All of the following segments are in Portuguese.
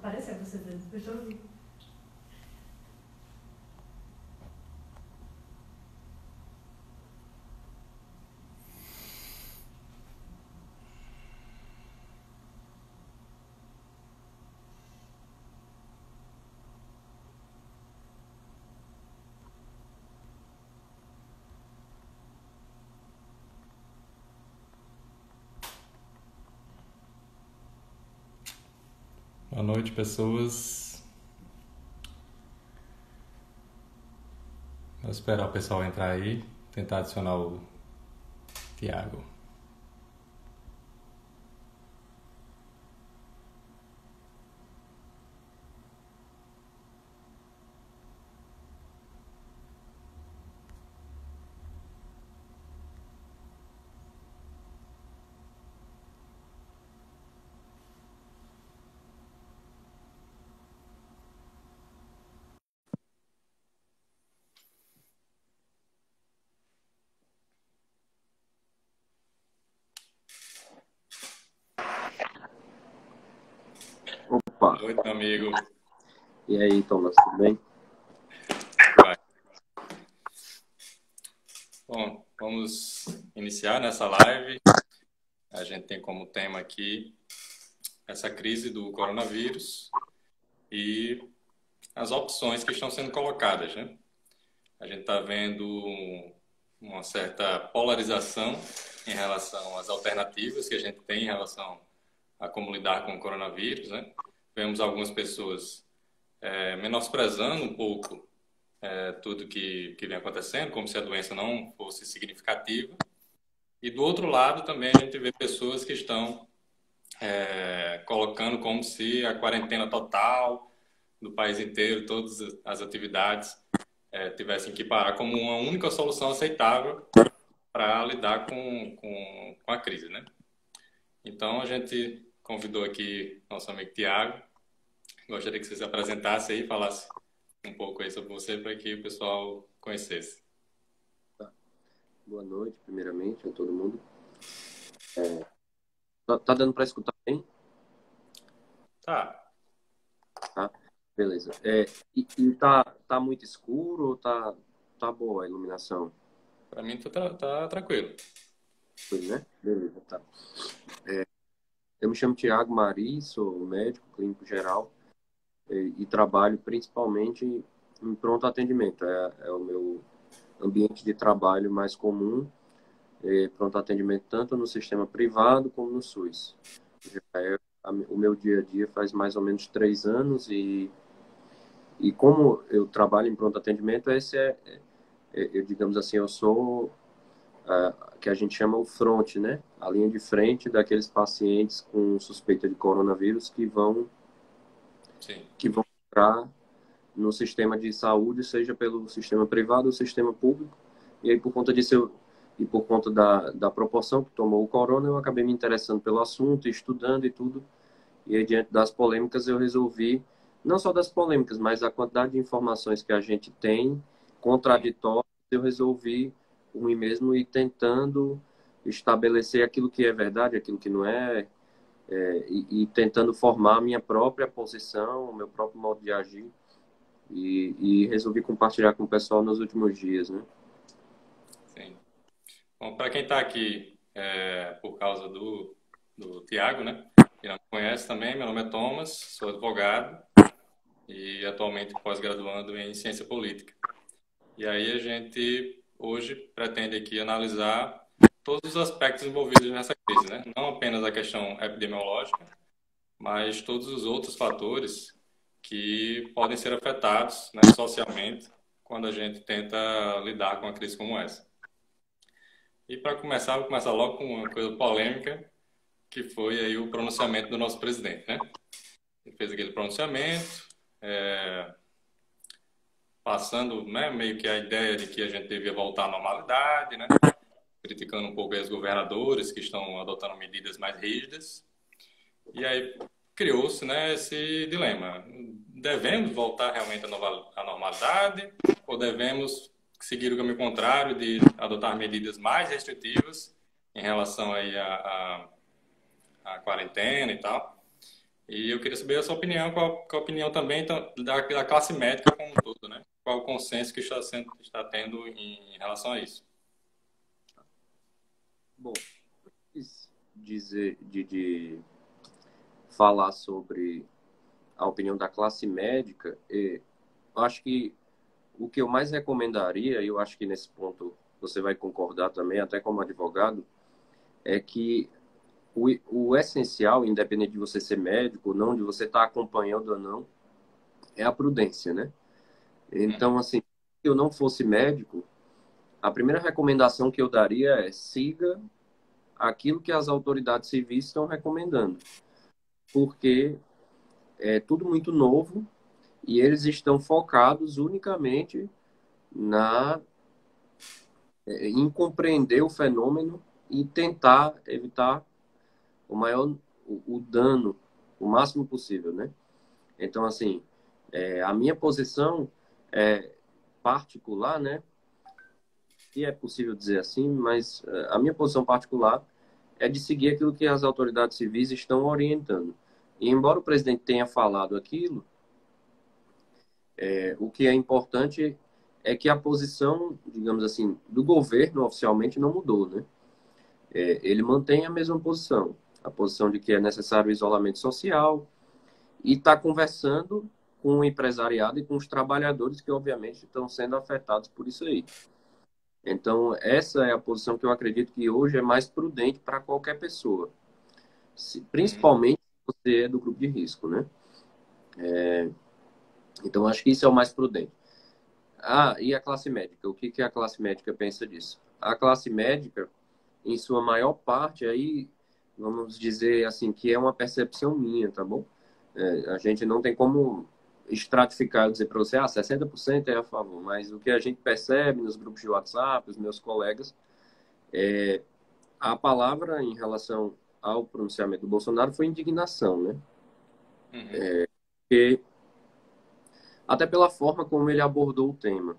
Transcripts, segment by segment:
Apareceu você dentro, deixa eu ouvir. Boa noite, pessoas. Vou esperar o pessoal entrar aí, tentar adicionar o Tiago. Opa, Boa noite, meu amigo. e aí, Thomas, tudo bem? Vai. Bom, vamos iniciar nessa live. A gente tem como tema aqui essa crise do coronavírus e as opções que estão sendo colocadas, né? A gente está vendo uma certa polarização em relação às alternativas que a gente tem em relação a como lidar com o coronavírus, né? Vemos algumas pessoas menosprezando um pouco tudo que vem acontecendo, como se a doença não fosse significativa. E do outro lado também a gente vê pessoas que estão colocando como se a quarentena total do país inteiro, todas as atividades tivessem que parar como uma única solução aceitável para lidar com a crise, né? Então a gente convidou aqui nosso amigo Tiago. Gostaria que você se apresentasse aí e falasse um pouco aí sobre você para que o pessoal conhecesse. Boa noite, primeiramente, a todo mundo. Tá dando para escutar bem? Tá, Tá? Beleza. Tá muito escuro ou tá boa a iluminação? para mim tá tranquilo. Pois, né? Beleza, tá. Eu me chamo Tiago Mari, sou médico clínico geral e trabalho principalmente em pronto atendimento. É o meu ambiente de trabalho mais comum, pronto atendimento tanto no sistema privado como no SUS. O meu dia a dia faz mais ou menos 3 anos e como eu trabalho em pronto atendimento, eu digamos assim, eu sou que a gente chama o front, né? A linha de frente daqueles pacientes com suspeita de coronavírus Sim, que vão entrar no sistema de saúde, seja pelo sistema privado ou sistema público. E aí, por conta disso, e por conta da proporção que tomou o corona, eu acabei me interessando pelo assunto, estudando e tudo. E aí, diante das polêmicas, eu resolvi, não só das polêmicas, mas a quantidade de informações que a gente tem, contraditórias, eu resolvi, por mim mesmo, ir tentando estabelecer aquilo que é verdade, aquilo que não é, e tentando formar a minha própria posição, o meu próprio modo de agir. E resolvi compartilhar com o pessoal nos últimos dias, né? sim. Bom, para quem está aqui por causa do Tiago, né? Quem não me conhece também, meu nome é Thomas, sou advogado e atualmente pós-graduando em ciência política. E aí a gente hoje pretende aqui analisar todos os aspectos envolvidos nessa crise, né? Não apenas a questão epidemiológica, mas todos os outros fatores que podem ser afetados, né, socialmente quando a gente tenta lidar com uma crise como essa. E para começar, vou começar logo com uma coisa polêmica, que foi aí o pronunciamento do nosso presidente, né? Ele fez aquele pronunciamento, passando, né, meio que a ideia de que a gente devia voltar à normalidade, né? Criticando um pouco aí os governadores que estão adotando medidas mais rígidas. E aí criou-se, né, esse dilema. Devemos voltar realmente à normalidade ou devemos seguir o caminho contrário de adotar medidas mais restritivas em relação aí à quarentena e tal? E eu queria saber a sua opinião, qual a opinião também então, da classe médica como um todo, né? Qual o consenso que está tendo em relação a isso? Bom, dizer, de falar sobre a opinião da classe médica, acho que o que eu mais recomendaria, e eu acho que nesse ponto você vai concordar também, até como advogado, é que o essencial, independente de você ser médico ou não, de você estar acompanhando ou não, é a prudência, né? Então, assim, se eu não fosse médico, a primeira recomendação que eu daria é siga aquilo que as autoridades civis estão recomendando, porque é tudo muito novo e eles estão focados unicamente na em compreender o fenômeno e tentar evitar o maior o dano o máximo possível, né? Então, assim, a minha posição é particular, né? Se é possível dizer assim, mas a minha posição particular é de seguir aquilo que as autoridades civis estão orientando. E embora o presidente tenha falado aquilo, o que é importante é que a posição, digamos assim, do governo oficialmente não mudou, né? Ele mantém a mesma posição, a posição de que é necessário o isolamento social e está conversando com o empresariado e com os trabalhadores que, obviamente, estão sendo afetados por isso aí. Então, essa é a posição que eu acredito que hoje é mais prudente para qualquer pessoa, Uhum. principalmente se você é do grupo de risco, né? Então, acho que isso é o mais prudente. Ah, e a classe médica? O que que a classe médica pensa disso? A classe médica, em sua maior parte, aí, vamos dizer assim, que é uma percepção minha, tá bom? A gente não tem como estratificar e dizer para você, 60% é a favor, mas o que a gente percebe nos grupos de WhatsApp, os meus colegas, a palavra em relação ao pronunciamento do Bolsonaro foi indignação, né? Uhum. Porque, até pela forma como ele abordou o tema.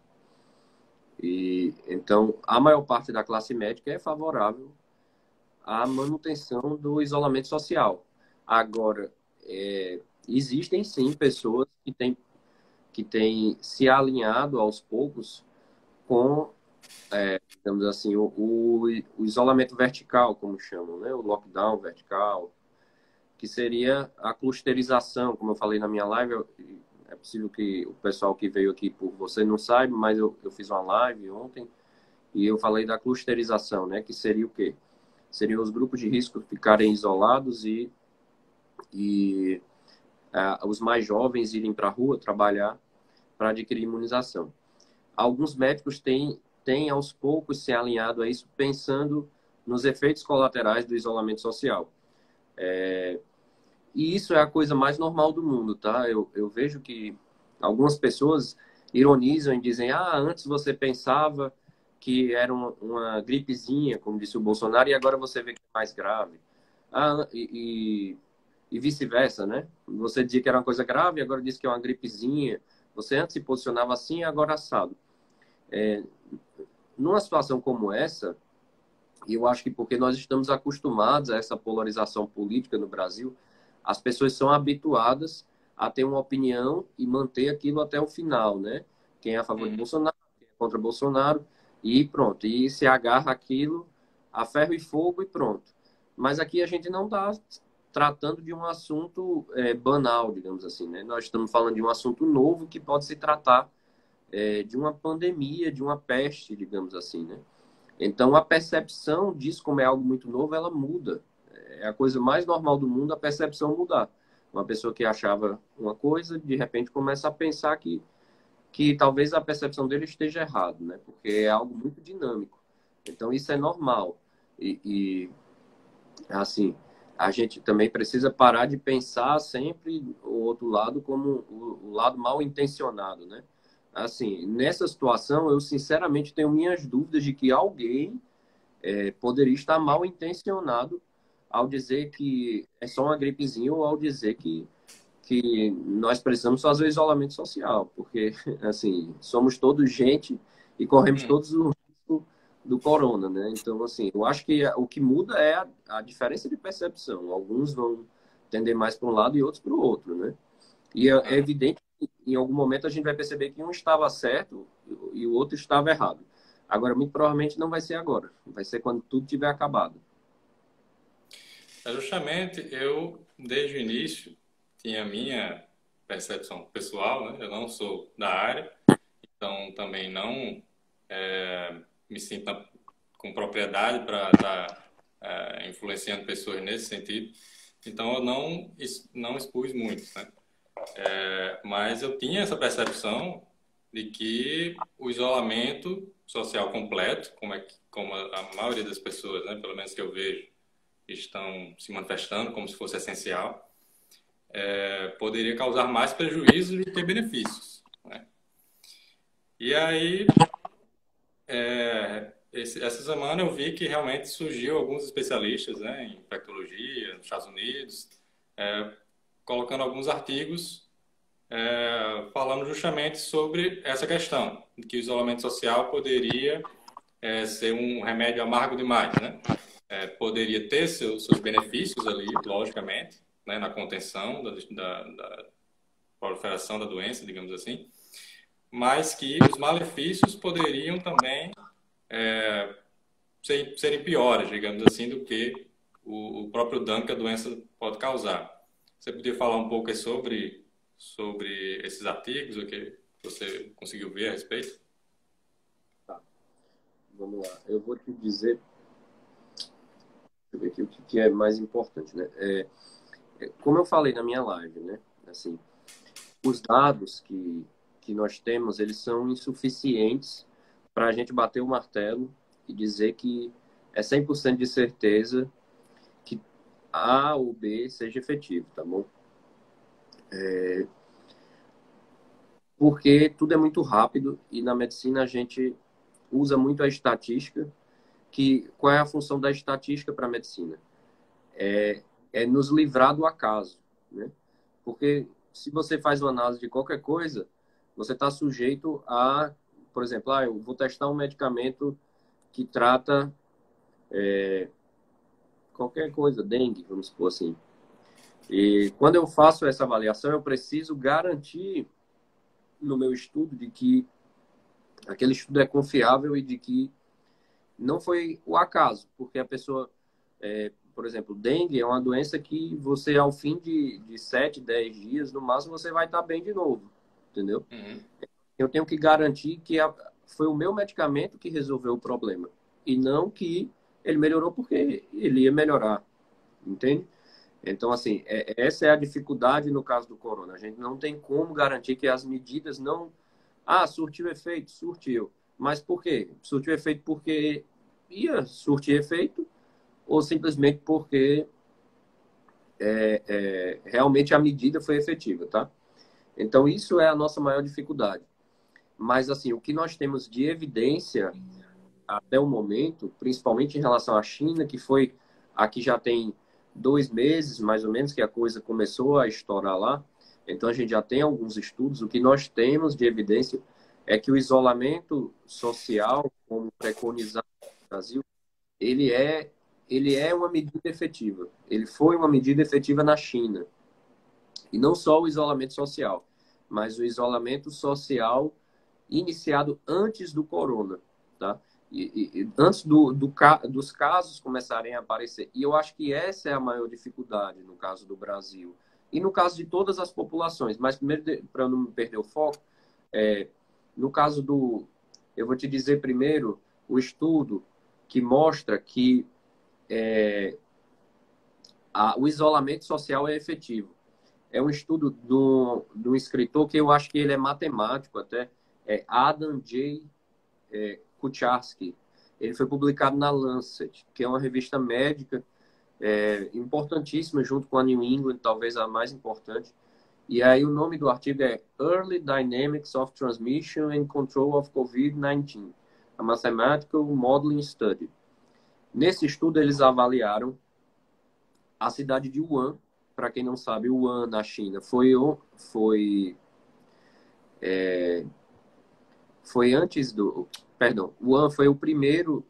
E então, a maior parte da classe médica é favorável à manutenção do isolamento social. Agora, existem sim pessoas que têm se alinhado aos poucos com, digamos assim, o isolamento vertical, como chamam, né? O lockdown vertical, que seria a clusterização, como eu falei na minha live. É possível que o pessoal que veio aqui por você não saiba, mas eu fiz uma live ontem e eu falei da clusterização, né? Que seria o quê? Seriam os grupos de risco ficarem isolados e os mais jovens irem para a rua trabalhar para adquirir imunização. Alguns médicos têm aos poucos se alinhado a isso, pensando nos efeitos colaterais do isolamento social. E isso é a coisa mais normal do mundo, tá? Eu vejo que algumas pessoas ironizam e dizem: antes você pensava que era uma gripezinha, como disse o Bolsonaro, e agora você vê que é mais grave. E vice-versa, né? Você dizia que era uma coisa grave, agora diz que é uma gripezinha. Você antes se posicionava assim, agora assado. Numa situação como essa, e eu acho que porque nós estamos acostumados a essa polarização política no Brasil, as pessoas são habituadas a ter uma opinião e manter aquilo até o final, né? Quem é a favor de Uhum. Bolsonaro, quem é contra Bolsonaro, e pronto. E se agarra aquilo a ferro e fogo e pronto. Mas aqui a gente não está tratando de um assunto banal, digamos assim, né? Nós estamos falando de um assunto novo que pode se tratar de uma pandemia, de uma peste, digamos assim, né? Então, a percepção disso, como é algo muito novo, ela muda. É a coisa mais normal do mundo a percepção mudar. Uma pessoa que achava uma coisa, de repente começa a pensar que talvez a percepção dele esteja errada, né? Porque é algo muito dinâmico. Então, isso é normal. Assim, a gente também precisa parar de pensar sempre o outro lado como o lado mal intencionado, né? Assim, nessa situação, eu sinceramente tenho minhas dúvidas de que alguém poderia estar mal intencionado ao dizer que é só uma gripezinha ou ao dizer que nós precisamos fazer o isolamento social, porque, assim, somos todos gente e corremos Uhum. todos o risco do corona, né? Então, assim, eu acho que o que muda é a diferença de percepção. Alguns vão tender mais para um lado e outros para o outro, né? E é evidente que em algum momento a gente vai perceber que um estava certo e o outro estava errado. Agora, muito provavelmente não vai ser agora. Vai ser quando tudo tiver acabado. Justamente, eu, desde o início, tinha a minha percepção pessoal, né? Eu não sou da área, então também não me sinto com propriedade para estar influenciando pessoas nesse sentido. Então, eu não expus muito, né? Mas eu tinha essa percepção de que o isolamento social completo, como a maioria das pessoas, né, pelo menos que eu vejo, estão se manifestando como se fosse essencial, poderia causar mais prejuízos do que benefícios, né? E aí, essa semana eu vi que realmente surgiu alguns especialistas, né, em infectologia nos Estados Unidos, colocando alguns artigos falando justamente sobre essa questão, de que o isolamento social poderia ser um remédio amargo demais, né? Poderia ter seus benefícios ali, logicamente, né, na contenção da proliferação da doença, digamos assim, mas que os malefícios poderiam também serem piores, digamos assim, do que o próprio dano que a doença pode causar. Você podia falar um pouco sobre esses artigos, o que você conseguiu ver a respeito? Tá, vamos lá. Eu vou te dizer, deixa eu ver aqui o que é mais importante, né? Como eu falei na minha live, né? Assim, os dados que nós temos, eles são insuficientes para a gente bater o martelo e dizer que é 100% de certeza que A ou B seja efetivo, tá bom? Porque tudo é muito rápido e na medicina a gente usa muito a estatística, qual é a função da estatística para a medicina? É nos livrar do acaso, né? Porque se você faz uma análise de qualquer coisa, você está sujeito a, por exemplo, eu vou testar um medicamento que trata qualquer coisa, dengue, vamos supor assim. E quando eu faço essa avaliação, eu preciso garantir no meu estudo de que aquele estudo é confiável e de que não foi o acaso, porque a pessoa, por exemplo, dengue é uma doença que você, ao fim de 7, 10 dias, no máximo, você vai estar bem de novo, entendeu? Uhum. Eu tenho que garantir que foi o meu medicamento que resolveu o problema e não que ele melhorou porque ele ia melhorar, entende? Então, assim, essa é a dificuldade no caso do corona. A gente não tem como garantir que as medidas não... surtiu efeito, surtiu. Mas por quê? Surtiu efeito porque ia surtir efeito ou simplesmente porque realmente a medida foi efetiva, tá? Então, isso é a nossa maior dificuldade. Mas, assim, o que nós temos de evidência até o momento, principalmente em relação à China, que foi aqui já tem 2 meses, mais ou menos, que a coisa começou a estourar lá. Então, a gente já tem alguns estudos. O que nós temos de evidência é que o isolamento social, como preconizado no Brasil, ele é uma medida efetiva. Ele foi uma medida efetiva na China. E não só o isolamento social, mas o isolamento social iniciado antes do corona, tá? Antes dos casos começarem a aparecer. E eu acho que essa é a maior dificuldade no caso do Brasil. E no caso de todas as populações. Mas primeiro, para eu não perder o foco, no caso eu vou te dizer primeiro o estudo que mostra que o isolamento social é efetivo. É um estudo do escritor que eu acho que ele é matemático até, Adam J. Kucharski. Ele foi publicado na Lancet, que é uma revista médica importantíssima, junto com a New England, talvez a mais importante. E aí o nome do artigo é Early Dynamics of Transmission and Control of COVID-19, a Mathematical Modeling Study. Nesse estudo, eles avaliaram a cidade de Wuhan. Para quem não sabe, Wuhan, na China, foi antes do... Perdão, Wuhan foi o primeiro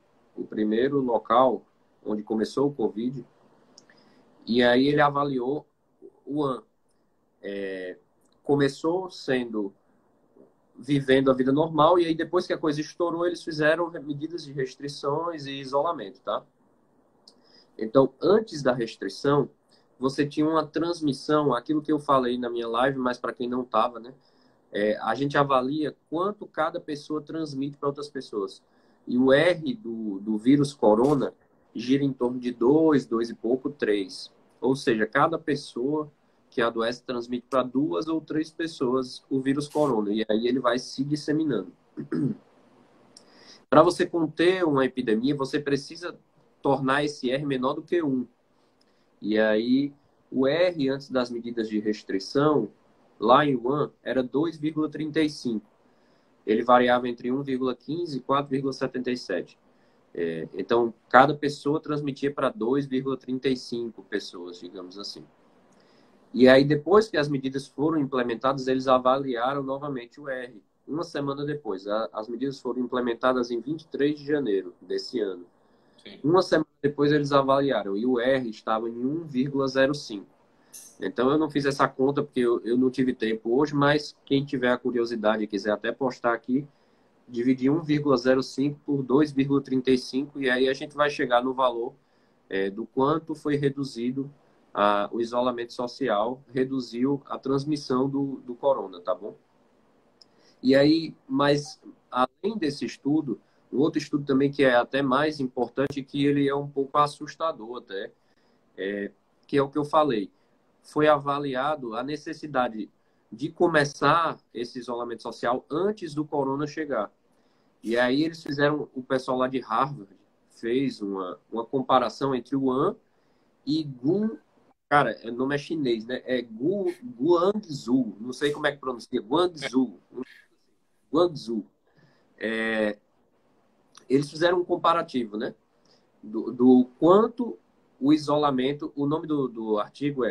local onde começou o Covid. E aí ele avaliou Wuhan começou vivendo a vida normal, e aí depois que a coisa estourou, eles fizeram medidas de restrições e isolamento, tá? Então, antes da restrição, você tinha uma transmissão, aquilo que eu falei na minha live, mas para quem não estava, né? A gente avalia quanto cada pessoa transmite para outras pessoas. E o R do vírus corona gira em torno de 2, 2 e pouco, 3. Ou seja, cada pessoa que adoece transmite para 2 ou 3 pessoas o vírus corona. E aí ele vai se disseminando. Para você conter uma epidemia, você precisa tornar esse R menor do que 1. E aí, o R, antes das medidas de restrição, lá em Wuhan, era 2,35. Ele variava entre 1,15 e 4,77. Então, cada pessoa transmitia para 2,35 pessoas, digamos assim. E aí, depois que as medidas foram implementadas, eles avaliaram novamente o R. Uma semana depois. As medidas foram implementadas em 23 de janeiro desse ano. Sim. Uma semana depois, eles avaliaram. E o R estava em 1,05. Então, eu não fiz essa conta porque eu não tive tempo hoje, mas quem tiver a curiosidade e quiser até postar aqui, dividir 1,05 por 2,35 e aí a gente vai chegar no valor do quanto foi reduzido o isolamento social, reduziu a transmissão do corona, tá bom? E aí, mas além desse estudo, um outro estudo também que é até mais importante, que ele é um pouco assustador até, que é o que eu falei. Foi avaliado a necessidade de começar esse isolamento social antes do corona chegar. E aí eles fizeram, o pessoal lá de Harvard fez uma comparação entre Wuhan e cara, o nome é chinês, né? Guangzhou, não sei como é que pronuncia, Guangzhou. Eles fizeram um comparativo, né? Do quanto o isolamento, o nome do artigo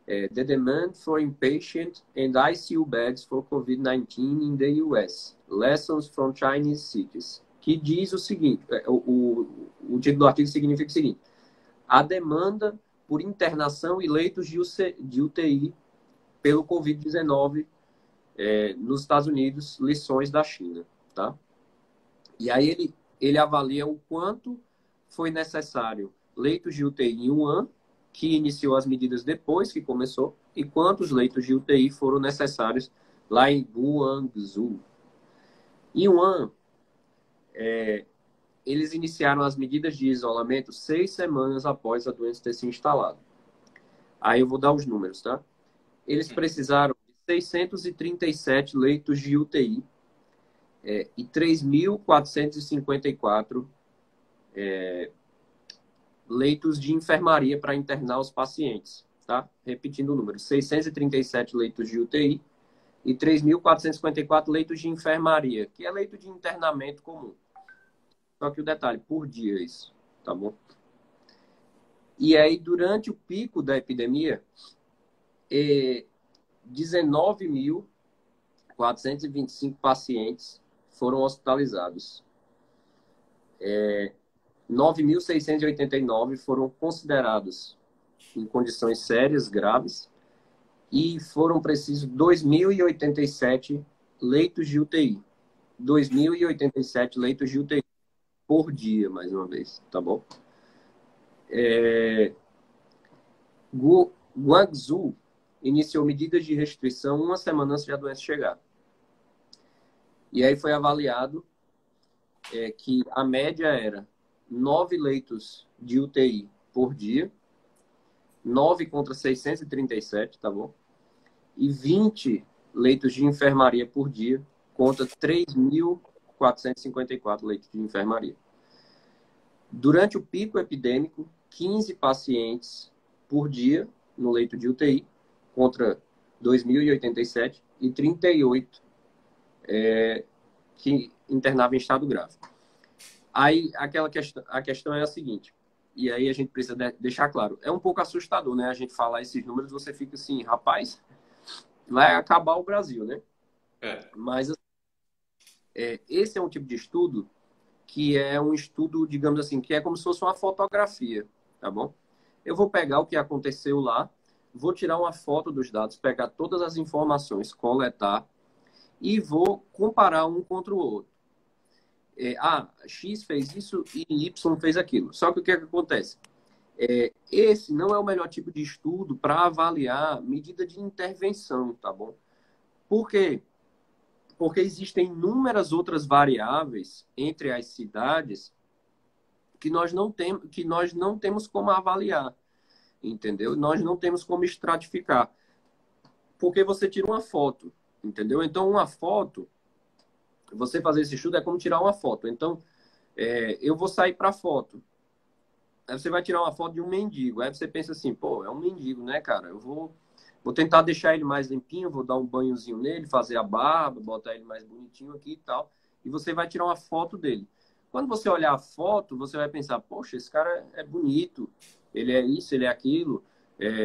The Demand for Inpatient and ICU Beds for COVID-19 in the US. Lessons from Chinese Cities. Que diz o seguinte, o título do artigo significa o seguinte: a demanda por internação e leitos de UTI pelo COVID-19 nos Estados Unidos, lições da China, tá? E aí ele avalia o quanto foi necessário leitos de UTI em um ano, que iniciou as medidas depois que começou, e quantos leitos de UTI foram necessários lá em Guangzhou. Em Wuhan, eles iniciaram as medidas de isolamento 6 semanas após a doença ter se instalado. Aí eu vou dar os números, tá? Eles precisaram de 637 leitos de UTI e 3.454 leitos de enfermaria para internar os pacientes, tá? Repetindo o número, 637 leitos de UTI e 3.454 leitos de enfermaria, que é leito de internamento comum. Só que o detalhe, por dia isso, tá bom? E aí, durante o pico da epidemia, 19.425 pacientes foram hospitalizados. 9.689 foram considerados em condições sérias, graves, e foram precisos 2.087 leitos de UTI. 2.087 leitos de UTI por dia, mais uma vez, tá bom? Guangzhou iniciou medidas de restrição uma semana antes de a doença chegar. E aí foi avaliado que a média era 9 leitos de UTI por dia, 9 contra 637, tá bom? E 20 leitos de enfermaria por dia contra 3.454 leitos de enfermaria. Durante o pico epidêmico, 15 pacientes por dia no leito de UTI contra 2.087 e 38 que internavam em estado grave. Aí a questão é a seguinte, e aí a gente precisa deixar claro, é um pouco assustador, né? A gente falar esses números, você fica assim, rapaz, vai acabar o Brasil, né? Mas esse é um tipo de estudo que é um estudo, digamos assim, que é como se fosse uma fotografia, tá bom? Eu vou pegar o que aconteceu lá, vou tirar uma foto dos dados, pegar todas as informações, coletar e vou comparar um contra o outro. X fez isso e Y fez aquilo. Só que o que é que acontece? Esse não é o melhor tipo de estudo para avaliar medida de intervenção, tá bom? Por quê? Porque existem inúmeras outras variáveis entre as cidades que nós não temos como avaliar, entendeu? Nós não temos como estratificar. Porque você tira uma foto, entendeu? Então, uma foto, você fazer esse estudo é como tirar uma foto. Então, eu vou sair para foto. Aí você vai tirar uma foto de um mendigo. Aí você pensa assim, pô, é um mendigo, né, cara? Eu vou tentar deixar ele mais limpinho, vou dar um banhozinho nele, fazer a barba, botar ele mais bonitinho aqui e tal. E você vai tirar uma foto dele. Quando você olhar a foto, você vai pensar, poxa, esse cara é bonito, ele é isso, ele é aquilo.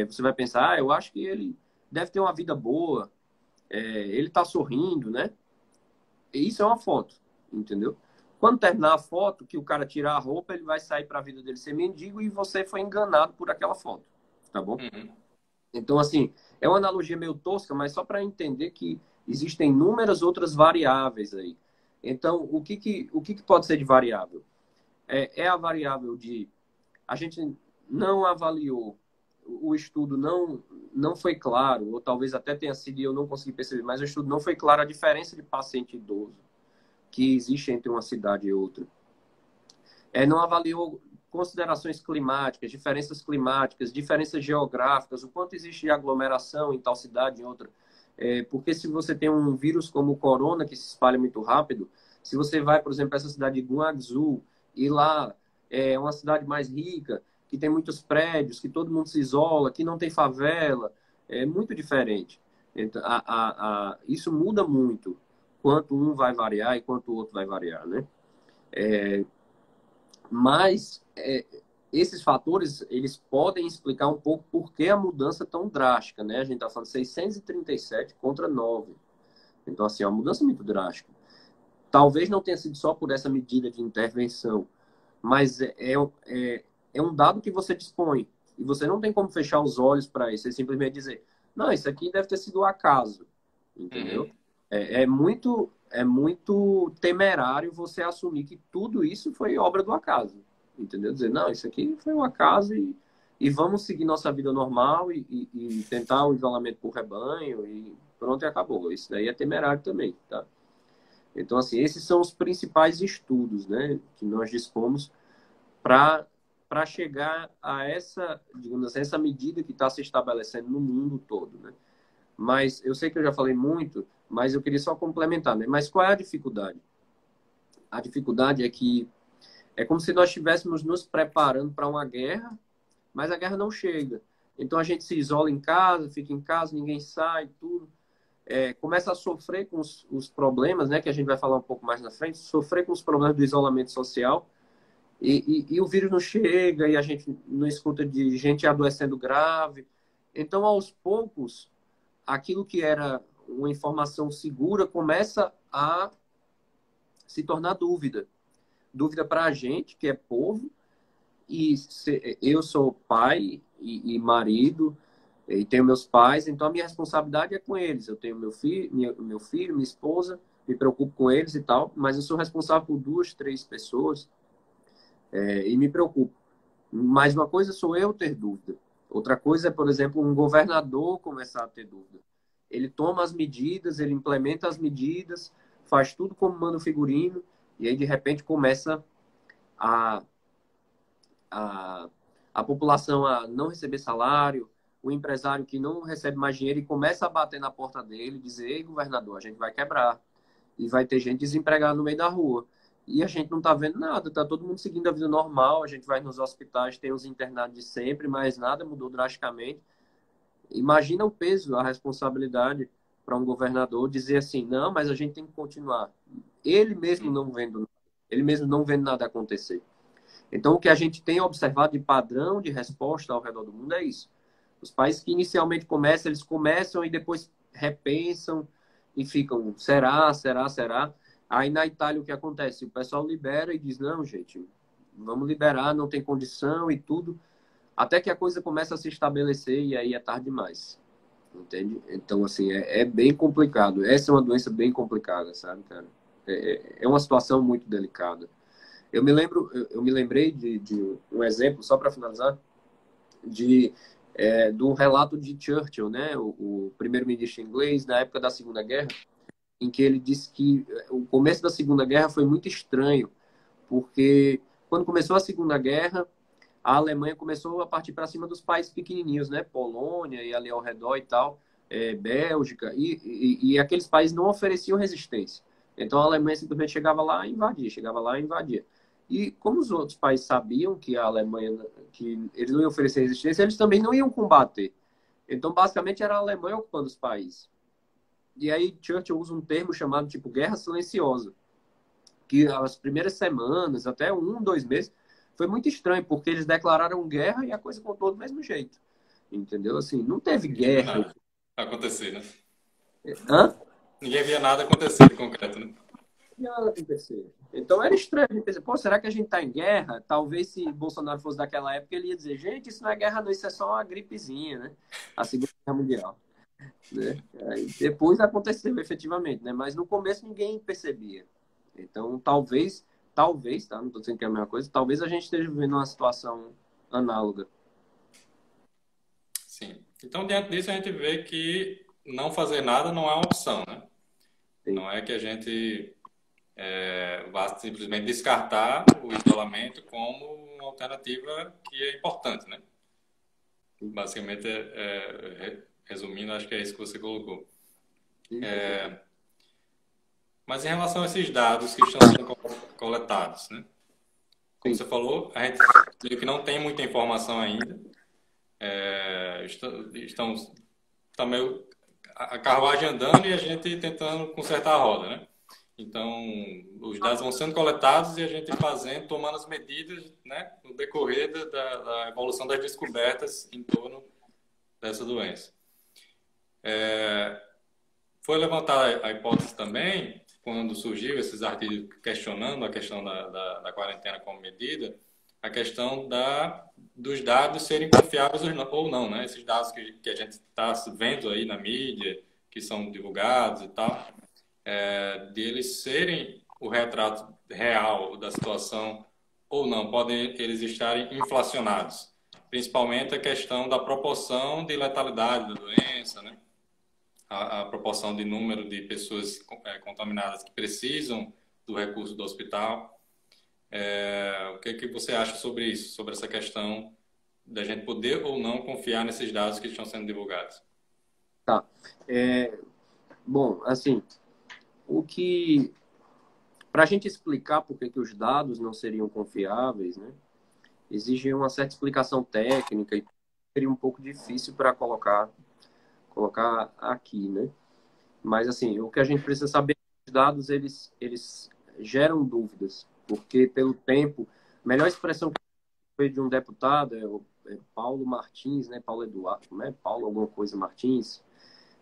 Você vai pensar, eu acho que ele deve ter uma vida boa, ele tá sorrindo, né? E isso é uma foto, entendeu? Quando terminar a foto, que o cara tirar a roupa, ele vai sair para a vida dele ser mendigo e você foi enganado por aquela foto, tá bom? Uhum. Então, assim, é uma analogia meio tosca, mas só para entender que existem inúmeras outras variáveis aí. Então, o que pode ser de variável? É a variável de a gente não avaliou, o estudo não foi claro, ou talvez até tenha sido e eu não consegui perceber, mas o estudo não foi claro a diferença de paciente idoso que existe entre uma cidade e outra. Não avaliou considerações climáticas, diferenças geográficas, o quanto existe de aglomeração em tal cidade e em outra. Porque se você tem um vírus como o corona, que se espalha muito rápido, se você vai, por exemplo, para essa cidade de Guangzhou, e lá é uma cidade mais rica, que tem muitos prédios, que todo mundo se isola, que não tem favela, é muito diferente. Então, isso muda muito, quanto um vai variar e quanto o outro vai variar, né? Mas esses fatores, eles podem explicar um pouco por que a mudança tão drástica, né? A gente está falando 637 contra 9. Então, assim, é uma mudança muito drástica. Talvez não tenha sido só por essa medida de intervenção, mas é um dado que você dispõe. E você não tem como fechar os olhos para isso. Você simplesmente dizer, não, isso aqui deve ter sido um acaso. Entendeu? Uhum. É muito temerário você assumir que tudo isso foi obra do acaso. Entendeu? Dizer, não, isso aqui foi um acaso e vamos seguir nossa vida normal e tentar o isolamento por rebanho e pronto, e acabou. Isso daí é temerário também, tá? Então, assim, esses são os principais estudos, né, que nós dispomos para chegar a essa, digamos assim, essa medida que está se estabelecendo no mundo todo, né? Mas eu sei que eu já falei muito, mas eu queria só complementar, né? Mas qual é a dificuldade? A dificuldade é que é como se nós estivéssemos nos preparando para uma guerra, mas a guerra não chega. Então a gente se isola em casa, fica em casa, ninguém sai, tudo. Começa a sofrer com os problemas, né? Que a gente vai falar um pouco mais na frente, sofrer com os problemas do isolamento social. E o vírus não chega, e a gente não escuta de gente adoecendo grave. Então, aos poucos, aquilo que era uma informação segura começa a se tornar dúvida. Dúvida para a gente, que é povo, e eu sou pai e marido, e tenho meus pais, então a minha responsabilidade é com eles. Eu tenho meu filho, minha esposa, me preocupo com eles e tal, mas eu sou responsável por 2, 3 pessoas e me preocupo. Mas uma coisa sou eu ter dúvida. Outra coisa é, por exemplo, um governador começar a ter dúvida. Ele toma as medidas, ele implementa as medidas, faz tudo como manda o figurino, e aí, de repente, começa a, a, a população a não receber salário, o empresário que não recebe mais dinheiro e começa a bater na porta dele, dizer, ei, governador, a gente vai quebrar. E vai ter gente desempregada no meio da rua. E a gente não está vendo nada, está todo mundo seguindo a vida normal, a gente vai nos hospitais, tem os internados de sempre, mas nada mudou drasticamente. Imagina o peso, a responsabilidade para um governador dizer assim, não, mas a gente tem que continuar. Ele mesmo não vendo, ele mesmo não vendo nada acontecer. Então, o que a gente tem observado de padrão de resposta ao redor do mundo é isso. Os países que inicialmente começam, eles começam e depois repensam e ficam, será, será, será? Aí na Itália o que acontece? O pessoal libera e diz, não, gente, vamos liberar, não tem condição e tudo. até que a coisa começa a se estabelecer e aí é tarde demais. Entende? Então, assim, é bem complicado. Essa é uma doença bem complicada, sabe, cara? É uma situação muito delicada. Eu me lembrei de um exemplo, só para finalizar, de, de um relato de Churchill, né? O primeiro-ministro inglês, na época da Segunda Guerra, em que ele disse que o começo da Segunda Guerra foi muito estranho, porque quando começou a Segunda Guerra, a Alemanha começou a partir para cima dos países pequenininhos, né? Polônia e ali ao redor e tal, Bélgica, e aqueles países não ofereciam resistência. Então a Alemanha simplesmente chegava lá e invadia, chegava lá e invadia. E como os outros países sabiam que a Alemanha, que eles não iam oferecer resistência, eles também não iam combater. Então basicamente era a Alemanha ocupando os países. E aí Churchill usa um termo chamado tipo guerra silenciosa, que as primeiras semanas, até 1, 2 meses, foi muito estranho, porque eles declararam guerra e a coisa contou do mesmo jeito. Entendeu? Assim, não teve Ninguém viu guerra. nada acontecer, né? Hã? Ninguém via nada acontecer de concreto, né? Nada acontecer. Então era estranho. A gente pensa, pô, será que a gente está em guerra? Talvez se Bolsonaro fosse daquela época, ele ia dizer, gente, isso não é guerra, não, isso é só uma gripezinha, né? A Segunda Guerra Mundial. Né? Aí depois aconteceu efetivamente, né? Mas no começo ninguém percebia. Então talvez, tá? Não estou dizendo que é a mesma coisa, talvez a gente esteja vivendo uma situação análoga. Sim. Então, diante disso, a gente vê que não fazer nada não é uma opção, né? Sim. Não é que a gente vá simplesmente descartar o isolamento como uma alternativa que é importante, né? Basicamente, resumindo, acho que é isso que você colocou. Mas em relação a esses dados que estão sendo coletados, né? Como Sim. você falou, a gente meio que não tem muita informação ainda. Está meio a carruagem andando e a gente tentando consertar a roda, né? Então, os dados vão sendo coletados e a gente fazendo, tomando as medidas, né, no decorrer da evolução das descobertas em torno dessa doença. Foi levantada a hipótese também, quando surgiu esses artigos questionando a questão da quarentena como medida, a questão dos dados serem confiáveis ou não, né? Esses dados que a gente está vendo aí na mídia, que são divulgados e tal, deles serem o retrato real da situação ou não, podem eles estarem inflacionados. Principalmente a questão da proporção de letalidade da doença, né? A proporção de número de pessoas contaminadas que precisam do recurso do hospital. O que você acha sobre isso, sobre essa questão da gente poder ou não confiar nesses dados que estão sendo divulgados? Tá. Bom, assim, o que para a gente explicar por que os dados não seriam confiáveis, né? Exige uma certa explicação técnica e seria um pouco difícil para colocar aqui, né? Mas assim, o que a gente precisa saber é que os dados eles geram dúvidas, porque pelo tempo, a melhor expressão que foi de um deputado é Paulo Martins, né? Paulo Eduardo, né? Paulo alguma coisa Martins,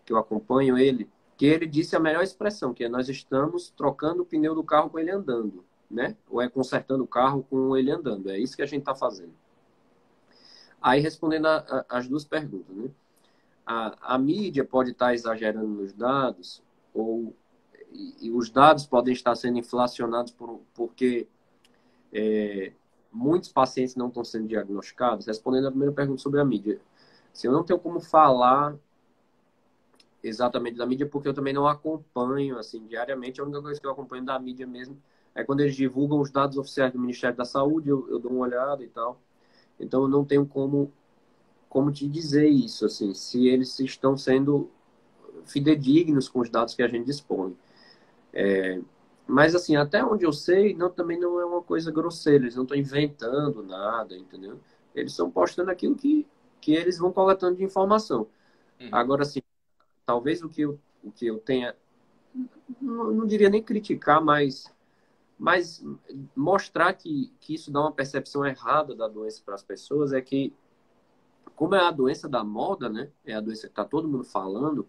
que eu acompanho ele, que ele disse a melhor expressão, que é nós estamos trocando o pneu do carro com ele andando, né? Ou é consertando o carro com ele andando. É isso que a gente está fazendo. Aí, respondendo as duas perguntas, né? A mídia pode estar exagerando nos dados, e os dados podem estar sendo inflacionados porque muitos pacientes não estão sendo diagnosticados. Respondendo a primeira pergunta sobre a mídia, se eu não tenho como falar exatamente da mídia, porque eu também não acompanho assim diariamente. A única coisa que eu acompanho da mídia mesmo é quando eles divulgam os dados oficiais do Ministério da Saúde, eu dou uma olhada e tal. Então eu não tenho como te dizer isso, assim, se eles estão sendo fidedignos com os dados que a gente dispõe. Mas assim, até onde eu sei, também não é uma coisa grosseira, eles não estão inventando nada, entendeu? Eles estão postando aquilo que eles vão coletando de informação. Agora, assim, talvez o que eu tenha, não diria nem criticar, mas mostrar que isso dá uma percepção errada da doença para as pessoas é que, como é a doença da moda, né? É a doença que está todo mundo falando,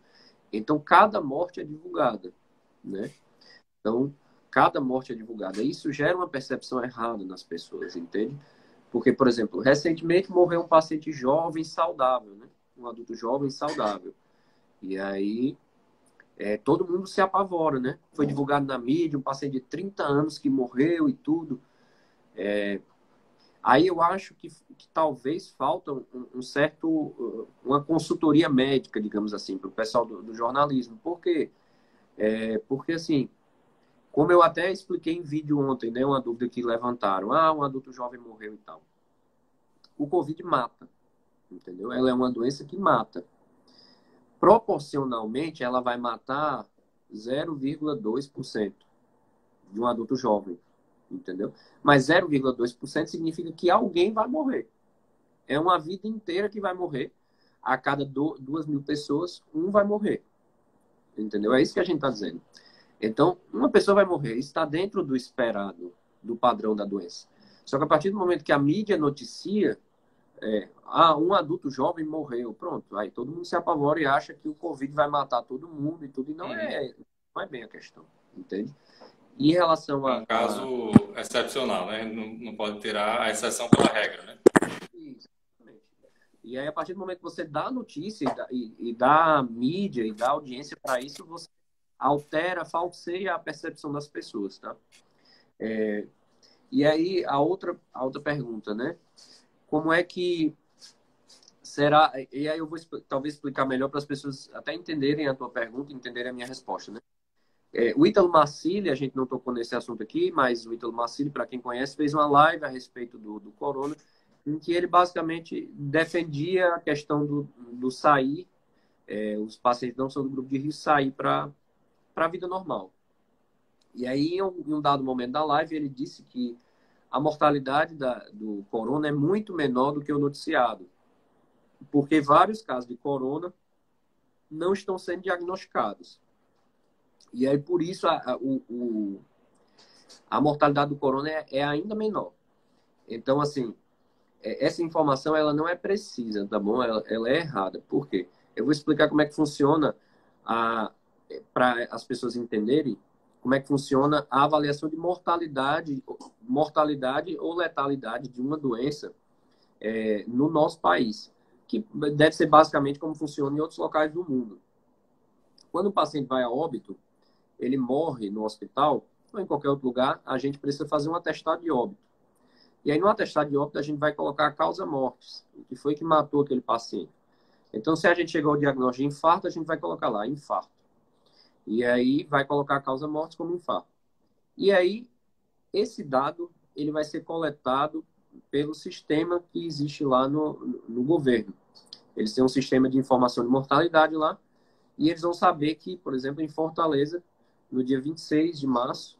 então cada morte é divulgada, né? Então, cada morte é divulgada. Isso gera uma percepção errada nas pessoas, entende? Porque, por exemplo, recentemente morreu um paciente jovem saudável, né? Um adulto jovem saudável. E aí todo mundo se apavora, né? Foi divulgado na mídia um paciente de 30 anos que morreu e tudo. Aí eu acho que talvez falta uma consultoria médica, digamos assim, para o pessoal do jornalismo. Por quê? Porque, assim, como eu até expliquei em vídeo ontem, né? Uma dúvida que levantaram. Ah, um adulto jovem morreu e tal. O Covid mata, entendeu? Ela é uma doença que mata. Proporcionalmente, ela vai matar 0,2% de um adulto jovem, entendeu? Mas 0,2% significa que alguém vai morrer. É uma vida inteira que vai morrer. A cada 2.000 pessoas, um vai morrer. Entendeu? É isso que a gente está dizendo. Então, uma pessoa vai morrer. Está dentro do esperado, do padrão da doença. Só que a partir do momento que a mídia noticia, um adulto jovem morreu, pronto. Aí todo mundo se apavora e acha que o Covid vai matar todo mundo e tudo. E não é bem a questão. Entende? E em relação É um caso excepcional, né? Não pode tirar a exceção pela regra, né? Exatamente. E aí, a partir do momento que você dá notícia e dá mídia e dá audiência para isso, você altera, falseia a percepção das pessoas, tá? E aí, a outra pergunta, né? Como é que será... E aí eu vou talvez explicar melhor para as pessoas até entenderem a tua pergunta e entenderem a minha resposta, né? O Ítalo Marcilli, a gente não tocou nesse assunto aqui, mas o Ítalo Marcilli, para quem conhece, fez uma live a respeito do corona, em que ele basicamente defendia a questão do sair, os pacientes não são do grupo de risco, sair para a vida normal. E aí, em um dado momento da live, ele disse que a mortalidade do corona é muito menor do que o noticiado, porque vários casos de corona não estão sendo diagnosticados. E aí, por isso, a mortalidade do corona é ainda menor. Então, assim, essa informação ela não é precisa, tá bom? Ela é errada. Por quê? Eu vou explicar como é que funciona para as pessoas entenderem como é que funciona a avaliação de mortalidade ou letalidade de uma doença no nosso país, que deve ser basicamente como funciona em outros locais do mundo. Quando o paciente vai a óbito, ele morre no hospital ou em qualquer outro lugar, a gente precisa fazer um atestado de óbito. E aí, no atestado de óbito, a gente vai colocar a causa mortis, o que foi que matou aquele paciente. Então, se a gente chegou ao diagnóstico de infarto, a gente vai colocar lá, infarto. E aí, vai colocar a causa mortis como infarto. E aí, esse dado, ele vai ser coletado pelo sistema que existe lá no governo. Eles têm um sistema de informação de mortalidade lá, e eles vão saber que, por exemplo, em Fortaleza, no dia 26 de março,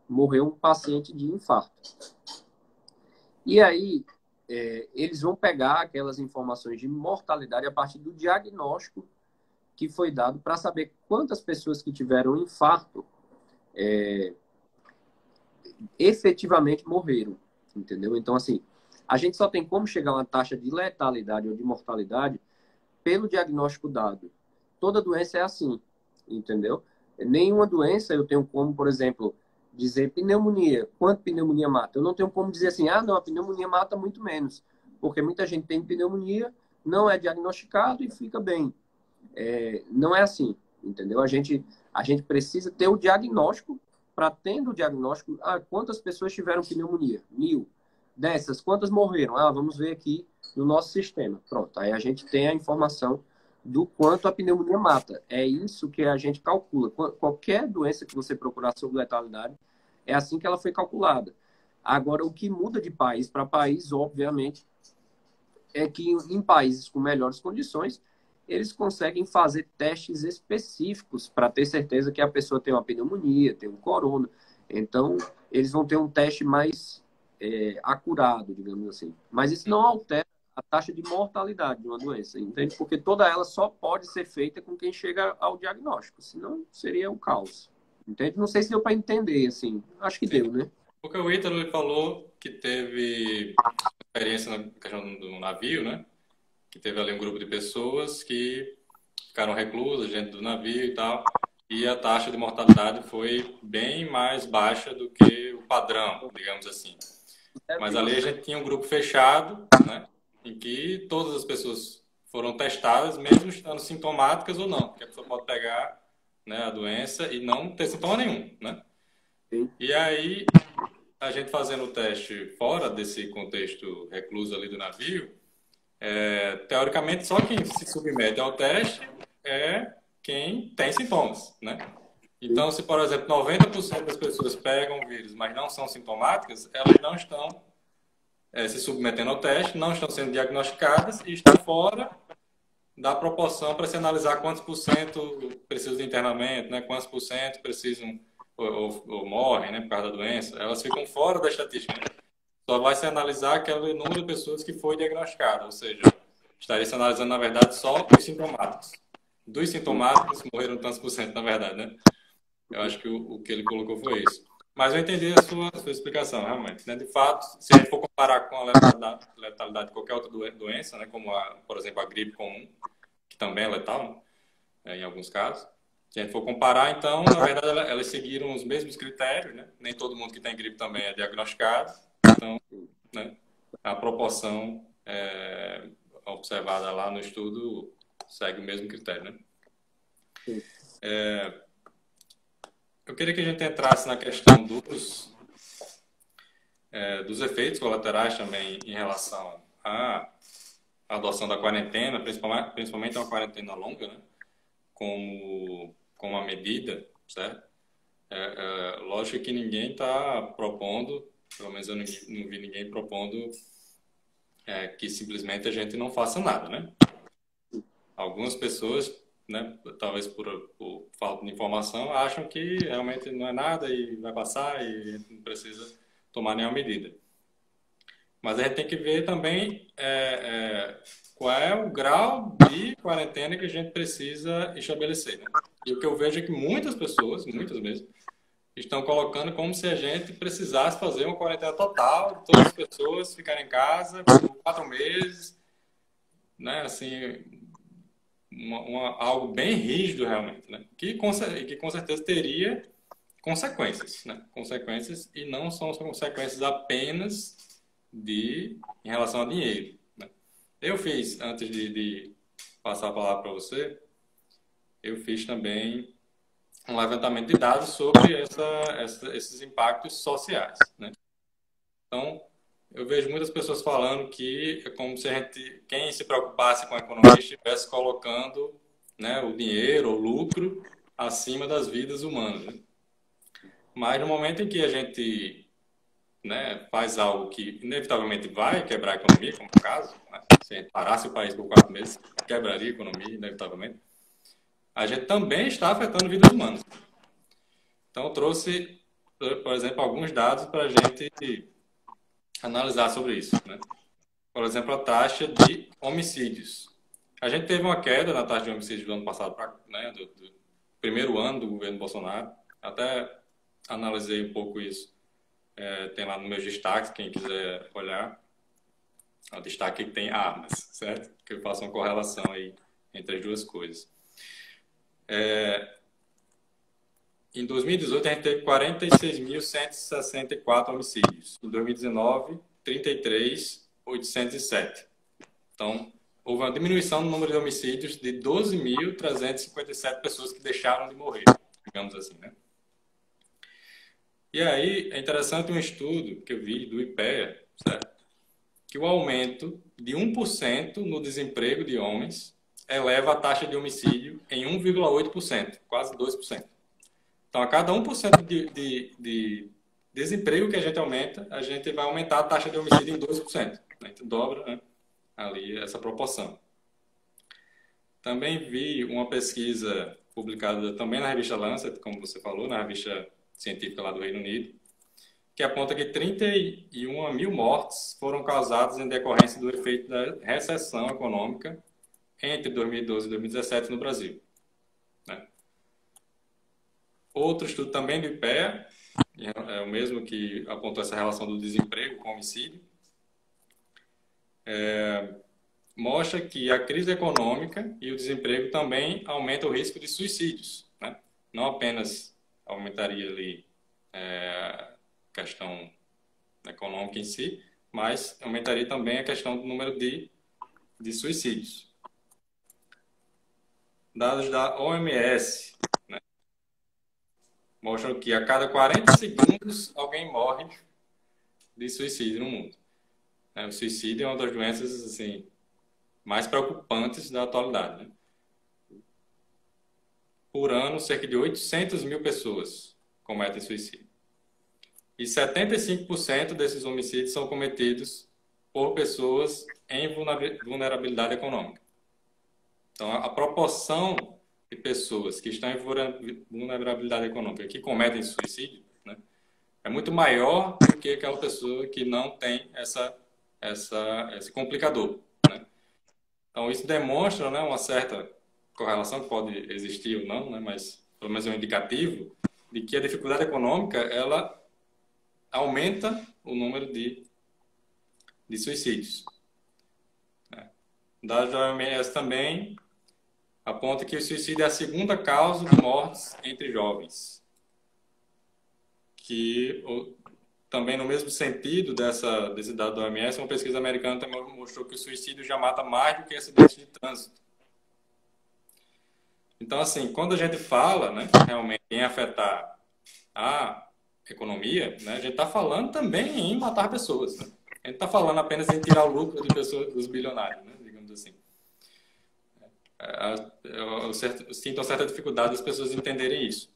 morreu um paciente de infarto. E aí, eles vão pegar aquelas informações de mortalidade a partir do diagnóstico que foi dado para saber quantas pessoas que tiveram infarto efetivamente morreram, entendeu? Então, assim, a gente só tem como chegar a uma taxa de letalidade ou de mortalidade pelo diagnóstico dado. Toda doença é assim, entendeu? Nenhuma doença eu tenho como, por exemplo, dizer pneumonia. Quanto pneumonia mata? Eu não tenho como dizer assim, não, a pneumonia mata muito menos. Porque muita gente tem pneumonia, não é diagnosticado e fica bem. Não é assim, entendeu? A gente precisa ter o diagnóstico para, tendo o diagnóstico, quantas pessoas tiveram pneumonia? 1.000. Dessas, quantas morreram? Vamos ver aqui no nosso sistema. Pronto, aí a gente tem a informação do quanto a pneumonia mata. É isso que a gente calcula. Qualquer doença que você procurar sobre letalidade, é assim que ela foi calculada. Agora, o que muda de país para país, obviamente, é que em países com melhores condições, eles conseguem fazer testes específicos para ter certeza que a pessoa tem uma pneumonia, tem um corona. Então, eles vão ter um teste mais acurado, digamos assim. Mas isso não altera a taxa de mortalidade de uma doença, entende? Porque toda ela só pode ser feita com quem chega ao diagnóstico, senão seria um caos, entende? Não sei se deu para entender, assim, acho que deu, né? Porque o Ítalo ele falou que teve experiência na questão do navio, né? Que teve ali um grupo de pessoas que ficaram reclusas dentro do navio e tal, e a taxa de mortalidade foi bem mais baixa do que o padrão, digamos assim. Mas ali a gente tinha um grupo fechado, né, em que todas as pessoas foram testadas, mesmo estando sintomáticas ou não, porque a pessoa pode pegar, né, a doença e não ter sintoma nenhum, né? Sim. E aí, a gente fazendo o teste fora desse contexto recluso ali do navio, teoricamente, só quem se submete ao teste é quem tem sintomas, né? Sim. Então, se, por exemplo, 90% das pessoas pegam o vírus, mas não são sintomáticas, elas não estão se submetendo ao teste, não estão sendo diagnosticadas e estão fora da proporção para se analisar quantos por cento precisam de internamento, né? Quantos por cento precisam ou morrem, né, por causa da doença. Elas ficam fora da estatística, né? Só vai se analisar aquele número de pessoas que foi diagnosticado, ou seja, estaria se analisando, na verdade, só os sintomáticos. Dos sintomáticos, morreram tantos por cento, na verdade, né? Eu acho que o que ele colocou foi isso. Mas eu entendi a sua explicação, realmente, né? De fato, se a gente for comparar com a letalidade de qualquer outra doença, né? Como, por exemplo, a gripe comum, que também é letal, né? Em alguns casos. Se a gente for comparar, então, na verdade, elas seguiram os mesmos critérios, né? Nem todo mundo que tem gripe também é diagnosticado. Então, né? A proporção observada lá no estudo segue o mesmo critério, né? Sim. Eu queria que a gente entrasse na questão dos efeitos colaterais também em relação à adoção da quarentena, principalmente uma quarentena longa, né? Como uma medida, certo? Lógico que ninguém está propondo, pelo menos eu não vi ninguém propondo que simplesmente a gente não faça nada, né? Algumas pessoas, né, talvez por falta de informação, acham que realmente não é nada e vai passar e a gente não precisa tomar nenhuma medida. Mas a gente tem que ver também qual é o grau de quarentena que a gente precisa estabelecer, né? E o que eu vejo é que muitas pessoas, muitas mesmo, estão colocando como se a gente precisasse fazer uma quarentena total, de todas as pessoas ficarem em casa por 4 meses, né? Assim, algo bem rígido realmente, né? Que com certeza teria consequências, né? Consequências, e não são consequências apenas em relação a dinheiro, né? Eu fiz, antes de passar a palavra para você, eu fiz também um levantamento de dados sobre esses impactos sociais, né? Então, eu vejo muitas pessoas falando que é como se quem se preocupasse com a economia estivesse colocando, né, o dinheiro, o lucro, acima das vidas humanas, né? Mas no momento em que a gente, né, faz algo que inevitavelmente vai quebrar a economia, como é o caso, né? Se a gente parasse o país por 4 meses, quebraria a economia, inevitavelmente, a gente também está afetando vidas humanas. Então, eu trouxe, por exemplo, alguns dados para a gente analisar sobre isso, né? Por exemplo, a taxa de homicídios. A gente teve uma queda na taxa de homicídios do ano passado, né, do primeiro ano do governo Bolsonaro. Até analisei um pouco isso. Tem lá nos meus destaques, quem quiser olhar. O destaque que tem armas, certo? Que eu faço uma correlação aí entre as duas coisas. Em 2018, a gente teve 46.164 homicídios. Em 2019, 33.807. Então, houve uma diminuição no número de homicídios de 12.357 pessoas que deixaram de morrer, digamos assim, né? E aí, é interessante um estudo que eu vi do IPEA, certo? Que o aumento de 1% no desemprego de homens eleva a taxa de homicídio em 1,8%, quase 2%. Então, a cada 1% de desemprego que a gente aumenta, a gente vai aumentar a taxa de homicídio em 2%. Né? Então, dobra, né, ali essa proporção. Também vi uma pesquisa publicada também na revista Lancet, como você falou, na revista científica lá do Reino Unido, que aponta que 31 mil mortes foram causadas em decorrência do efeito da recessão econômica entre 2012 e 2017 no Brasil. Né? Outro estudo também do IPEA, é o mesmo que apontou essa relação do desemprego com o homicídio, mostra que a crise econômica e o desemprego também aumentam o risco de suicídios, né? Não apenas aumentaria ali questão econômica em si, mas aumentaria também a questão do número de suicídios. Dados da OMS, né, mostram que a cada 40 segundos alguém morre de suicídio no mundo. O suicídio é uma das doenças assim, mais preocupantes da atualidade, né? Por ano, cerca de 800 mil pessoas cometem suicídio. E 75% desses homicídios são cometidos por pessoas em vulnerabilidade econômica. Então, a proporção de pessoas que estão em vulnerabilidade econômica que cometem suicídio, né, é muito maior do que aquela pessoa que não tem esse complicador, né? Então, isso demonstra, né, uma certa correlação, que pode existir ou não, né, mas pelo menos é um indicativo de que a dificuldade econômica ela aumenta o número de suicídios. Dados da OMS também aponta que o suicídio é a segunda causa de mortes entre jovens. Que também no mesmo sentido desse dado da OMS, uma pesquisa americana também mostrou que o suicídio já mata mais do que acidentes de trânsito. Então, assim, quando a gente fala, né, realmente em afetar a economia, né, a gente está falando também em matar pessoas, né? A gente está falando apenas em tirar o lucro de pessoas, dos bilionários, né, digamos assim. Eu sinto uma certa dificuldade das pessoas entenderem isso.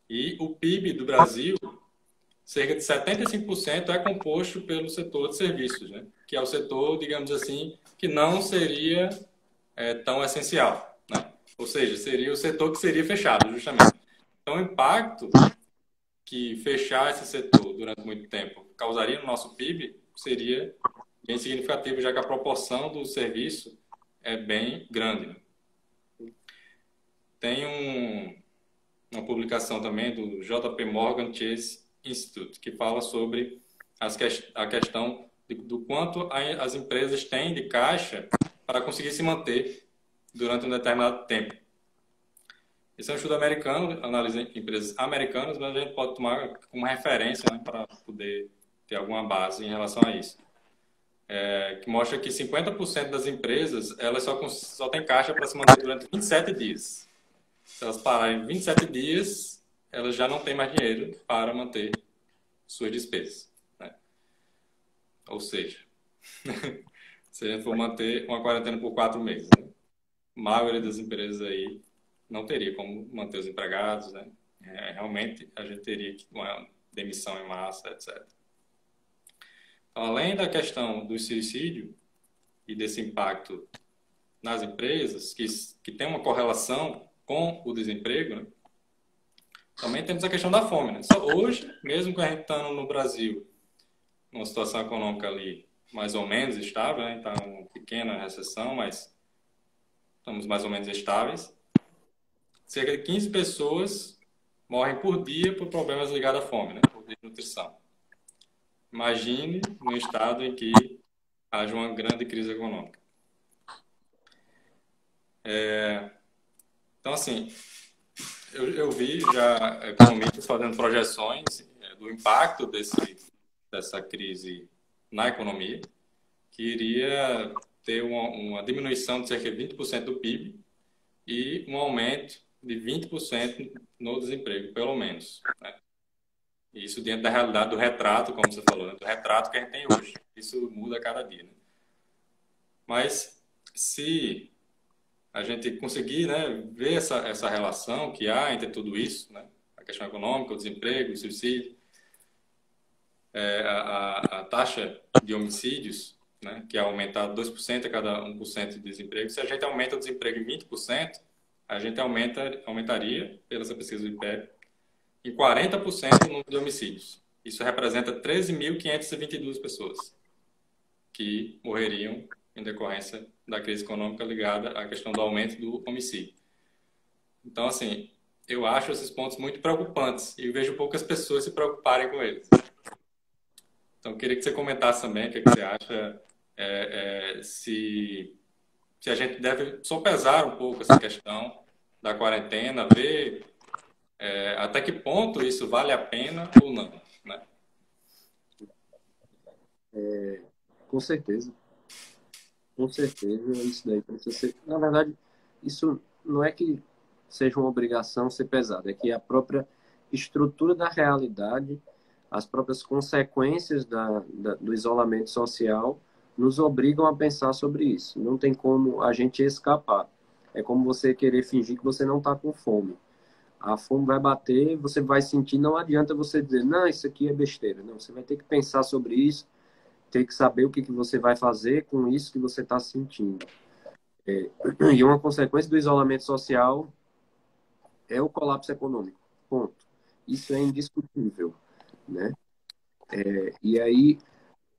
E o PIB do Brasil, cerca de 75% é composto pelo setor de serviços, né, que é o setor, digamos assim, que não seria tão essencial, né? Ou seja, seria o setor que seria fechado, justamente. Então, o impacto que fechar esse setor durante muito tempo causaria no nosso PIB seria bem significativo, já que a proporção do serviço é bem grande, né? Tem uma publicação também do JP Morgan Chase Institute, que fala sobre a questão do quanto as empresas têm de caixa para conseguir se manter durante um determinado tempo. Esse é um estudo americano, analisa empresas americanas, mas a gente pode tomar como referência, né, para poder ter alguma base em relação a isso. Que mostra que 50% das empresas elas só têm caixa para se manter durante 27 dias. Se elas pararem 27 dias, elas já não têm mais dinheiro para manter suas despesas, né? Ou seja, se a gente for manter uma quarentena por 4 meses, né, a maioria das empresas aí não teria como manter os empregados, né? Realmente a gente teria uma demissão em massa, etc. Então, além da questão do suicídio e desse impacto nas empresas, que tem uma correlação com o desemprego, né, também temos a questão da fome, né? Só hoje, mesmo que a gente estando no Brasil, numa situação econômica ali mais ou menos estável, né? Está uma pequena recessão, mas estamos mais ou menos estáveis. Cerca de 15 pessoas morrem por dia por problemas ligados à fome, né? Por desnutrição. Imagine num estado em que haja uma grande crise econômica. Então, assim, eu vi já economistas fazendo projeções do impacto dessa crise na economia, que iria ter uma diminuição de cerca de 20% do PIB e um aumento de 20% no desemprego, pelo menos, né? Isso dentro da realidade do retrato, como você falou, né? Do retrato que a gente tem hoje. Isso muda a cada dia, né? Mas se a gente conseguir, né, ver essa relação que há entre tudo isso, né, a questão econômica, o desemprego, o suicídio, a taxa de homicídios, né, que é aumentar 2% a cada 1% de desemprego, se a gente aumenta o desemprego em 20%, a gente aumentaria, pela essa pesquisa do IPEP, em 40% o número de homicídios. Isso representa 13.522 pessoas que morreriam em decorrência da crise econômica ligada à questão do aumento do homicídio. Então, assim, eu acho esses pontos muito preocupantes e vejo poucas pessoas se preocuparem com eles. Então, eu queria que você comentasse também o que você acha, se a gente deve sopesar um pouco essa questão da quarentena, ver até que ponto isso vale a pena ou não, né? Com certeza, com certeza, isso daí precisa ser. Na verdade, isso não é que seja uma obrigação ser pesado, é que a própria estrutura da realidade, as próprias consequências do isolamento social nos obrigam a pensar sobre isso. Não tem como a gente escapar. É como você querer fingir que você não está com fome. A fome vai bater, você vai sentir, não adianta você dizer, não, isso aqui é besteira. Não, você vai ter que pensar sobre isso, ter que saber o que você vai fazer com isso que você está sentindo. E uma consequência do isolamento social é o colapso econômico. Ponto. Isso é indiscutível, né? E aí,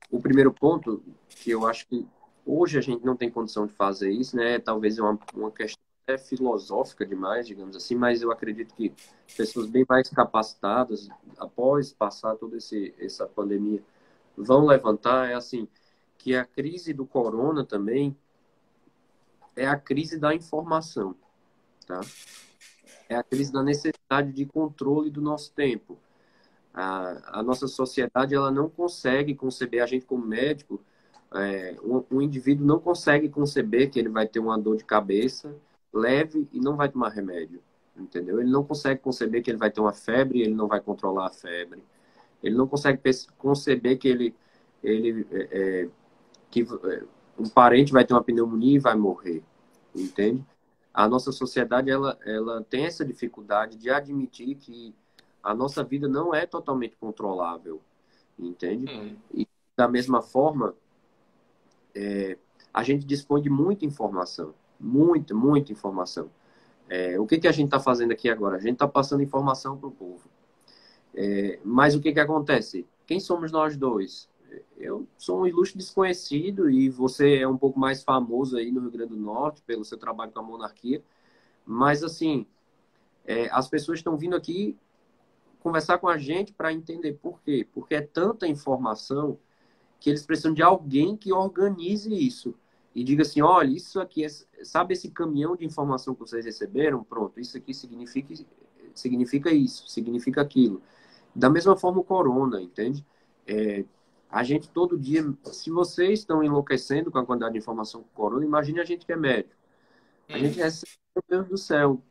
o primeiro ponto, que eu acho que hoje a gente não tem condição de fazer isso, né? Talvez é uma questão até filosófica demais, digamos assim, mas eu acredito que pessoas bem mais capacitadas, após passar toda essa pandemia, vão levantar, é assim, que a crise do corona também é a crise da informação, tá? É a crise da necessidade de controle do nosso tempo. A nossa sociedade ela não consegue conceber, a gente como médico, um indivíduo não consegue conceber que ele vai ter uma dor de cabeça leve e não vai tomar remédio, entendeu? Ele não consegue conceber que ele vai ter uma febre e ele não vai controlar a febre. Ele não consegue conceber que um parente vai ter uma pneumonia e vai morrer, entende? A nossa sociedade ela tem essa dificuldade de admitir que a nossa vida não é totalmente controlável, entende? E da mesma forma, a gente dispõe de muita informação, muita informação. O que a gente está fazendo aqui agora? A gente está passando informação para o povo. Mas o que acontece? Quem somos nós dois? Eu sou um ilustre desconhecido e você é um pouco mais famoso aí no Rio Grande do Norte pelo seu trabalho com a monarquia. Mas, assim, as pessoas estão vindo aqui conversar com a gente para entender por quê. Porque é tanta informação que eles precisam de alguém que organize isso e diga assim, olha, isso aqui, sabe esse caminhão de informação que vocês receberam? Pronto, isso aqui significa isso, significa aquilo. Da mesma forma o corona, entende? A gente todo dia, se vocês estão enlouquecendo com a quantidade de informação com o corona, imagine a gente que é médico. A gente recebe, meu Deus do céu,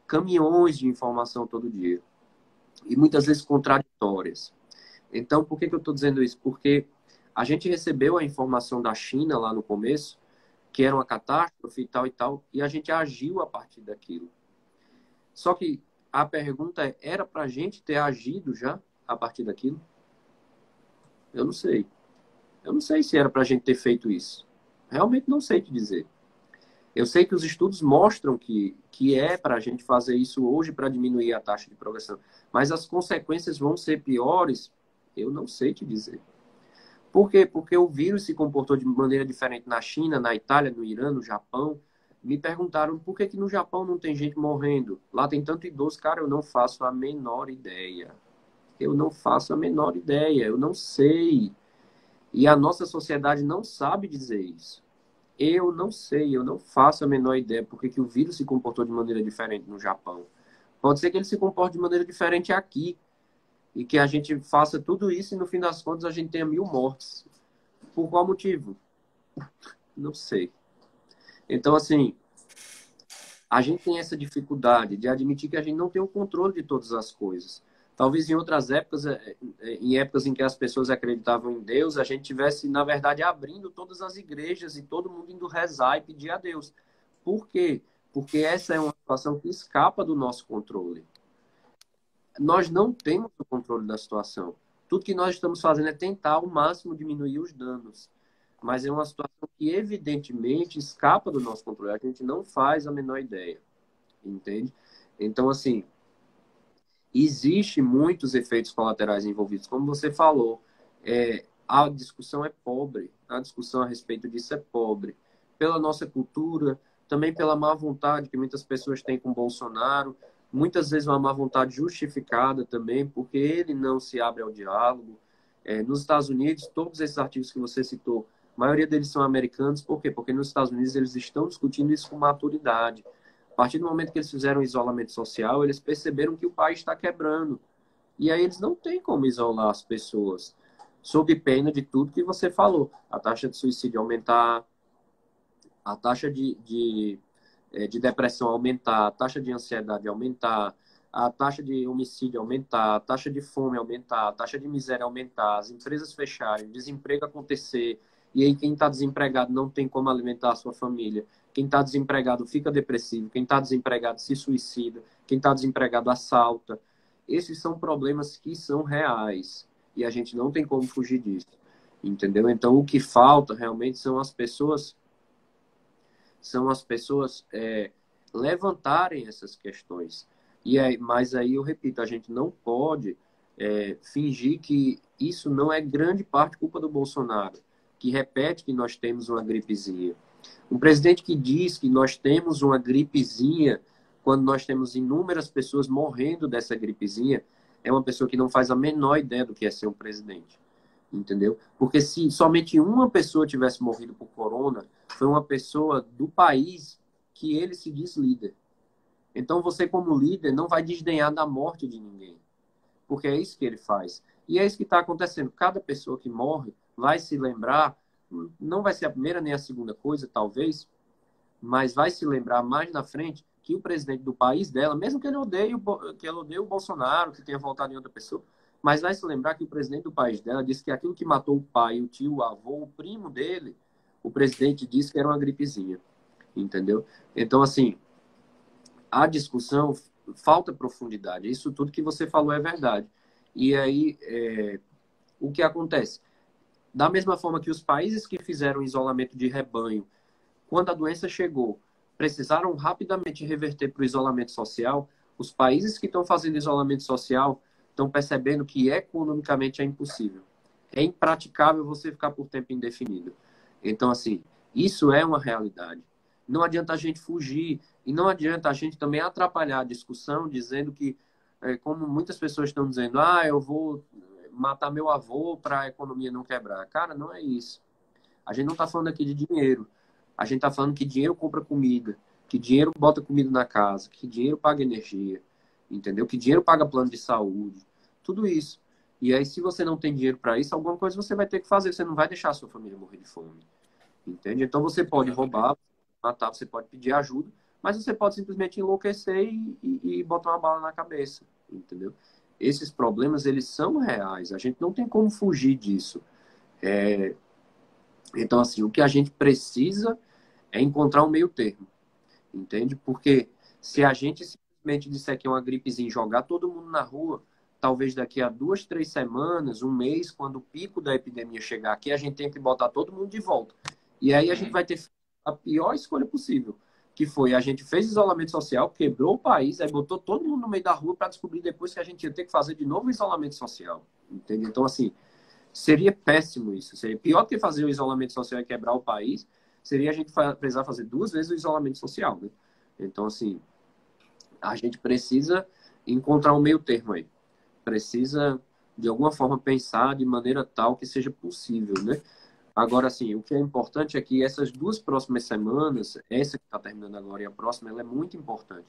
caminhões de informação todo dia. E muitas vezes contraditórias. Então, por que eu estou dizendo isso? Porque a gente recebeu a informação da China lá no começo, que era uma catástrofe e tal, e a gente agiu a partir daquilo. Só que a pergunta é, era para a gente ter agido já a partir daquilo? Eu não sei. Eu não sei se era para a gente ter feito isso. Realmente não sei te dizer. Eu sei que os estudos mostram que é para a gente fazer isso hoje para diminuir a taxa de progressão. Mas as consequências vão ser piores? Eu não sei te dizer. Por quê? Porque o vírus se comportou de maneira diferente na China, na Itália, no Irã, no Japão. Me perguntaram por que no Japão não tem gente morrendo. Lá tem tanto idoso. Cara, eu não faço a menor ideia. Eu não faço a menor ideia. Eu não sei. E a nossa sociedade não sabe dizer isso. Eu não sei, eu não faço a menor ideia por que o vírus se comportou de maneira diferente no Japão. Pode ser que ele se comporte de maneira diferente aqui. E que a gente faça tudo isso e no fim das contas a gente tenha 1000 mortes. Por qual motivo? Não sei. Então, assim, a gente tem essa dificuldade de admitir que a gente não tem o controle de todas as coisas. Talvez em outras épocas, em épocas em que as pessoas acreditavam em Deus, a gente tivesse, na verdade, abrindo todas as igrejas e todo mundo indo rezar e pedir a Deus. Por quê? Porque essa é uma situação que escapa do nosso controle. Nós não temos o controle da situação. Tudo que nós estamos fazendo é tentar ao máximo diminuir os danos. Mas é uma situação que, evidentemente, escapa do nosso controle. A gente não faz a menor ideia. Entende? Então, assim, existe muitos efeitos colaterais envolvidos. Como você falou, a discussão é pobre. A discussão a respeito disso é pobre. Pela nossa cultura, também pela má vontade que muitas pessoas têm com Bolsonaro, muitas vezes uma má vontade justificada também, porque ele não se abre ao diálogo. Nos Estados Unidos, todos esses artigos que você citou, a maioria deles são americanos. Por quê? Porque nos Estados Unidos eles estão discutindo isso com maturidade. A partir do momento que eles fizeram o isolamento social, eles perceberam que o país está quebrando. E aí eles não têm como isolar as pessoas. sob pena de tudo que você falou. A taxa de suicídio aumentar, a taxa de depressão aumentar, a taxa de ansiedade aumentar, a taxa de homicídio aumentar, a taxa de fome aumentar, a taxa de miséria aumentar, as empresas fecharem, o desemprego acontecer, e aí quem está desempregado não tem como alimentar a sua família, quem está desempregado fica depressivo, quem está desempregado se suicida, quem está desempregado assalta. Esses são problemas que são reais e a gente não tem como fugir disso, entendeu? Então o que falta realmente são as pessoas levantarem essas questões. Mas aí eu repito, a gente não pode fingir que isso não é grande parte culpa do Bolsonaro, que repete que nós temos uma gripezinha. Um presidente que diz que nós temos uma gripezinha, quando nós temos inúmeras pessoas morrendo dessa gripezinha, é uma pessoa que não faz a menor ideia do que é ser um presidente. Entendeu? Porque se somente uma pessoa tivesse morrido por corona, foi uma pessoa do país que ele se diz líder. Então você, como líder, não vai desdenhar da morte de ninguém, porque é isso que ele faz. E é isso que está acontecendo. Cada pessoa que morre vai se lembrar, não vai ser a primeira nem a segunda coisa, talvez, mas vai se lembrar mais na frente que o presidente do país dela, mesmo que ele odeie o Bolsonaro, que tenha votado em outra pessoa, mas vai se lembrar que o presidente do país dela disse que aquilo que matou o pai, o tio, o avô, o primo dele, o presidente disse que era uma gripezinha, entendeu? Então, assim, a discussão falta profundidade. Isso tudo que você falou é verdade. E aí, o que acontece? Da mesma forma que os países que fizeram isolamento de rebanho, quando a doença chegou, precisaram rapidamente reverter para o isolamento social, os países que estão fazendo isolamento social estão percebendo que economicamente é impossível. É impraticável você ficar por tempo indefinido. Então, assim, isso é uma realidade. Não adianta a gente fugir e não adianta a gente também atrapalhar a discussão dizendo que, como muitas pessoas estão dizendo, eu vou matar meu avô para a economia não quebrar. Cara, não é isso. A gente não está falando aqui de dinheiro. A gente está falando que dinheiro compra comida, que dinheiro bota comida na casa, que dinheiro paga energia, entendeu? Que dinheiro paga plano de saúde, tudo isso. E aí, se você não tem dinheiro para isso, alguma coisa você vai ter que fazer. Você não vai deixar a sua família morrer de fome, entende? Então, você pode roubar, matar, você pode pedir ajuda, mas você pode simplesmente enlouquecer e botar uma bala na cabeça, entendeu? Esses problemas, eles são reais. A gente não tem como fugir disso. Então, assim, o que a gente precisa é encontrar um meio termo, entende? Porque se a gente simplesmente disser que é uma gripezinha e jogar todo mundo na rua, talvez daqui a 2, 3 semanas, um mês, quando o pico da epidemia chegar aqui, a gente tem que botar todo mundo de volta. E aí a gente vai ter a pior escolha possível, que foi a gente fez isolamento social, quebrou o país, aí botou todo mundo no meio da rua para descobrir depois que a gente ia ter que fazer de novo o isolamento social, entende? Então, assim, seria péssimo isso. Seria pior do que fazer o isolamento social e quebrar o país, seria a gente precisar fazer 2 vezes o isolamento social, né? Então, assim, a gente precisa encontrar um meio termo aí. Precisa, de alguma forma, pensar de maneira tal que seja possível, né? Agora, assim, o que é importante é que essas 2 próximas semanas, essa que está terminando agora e a próxima, ela é muito importante.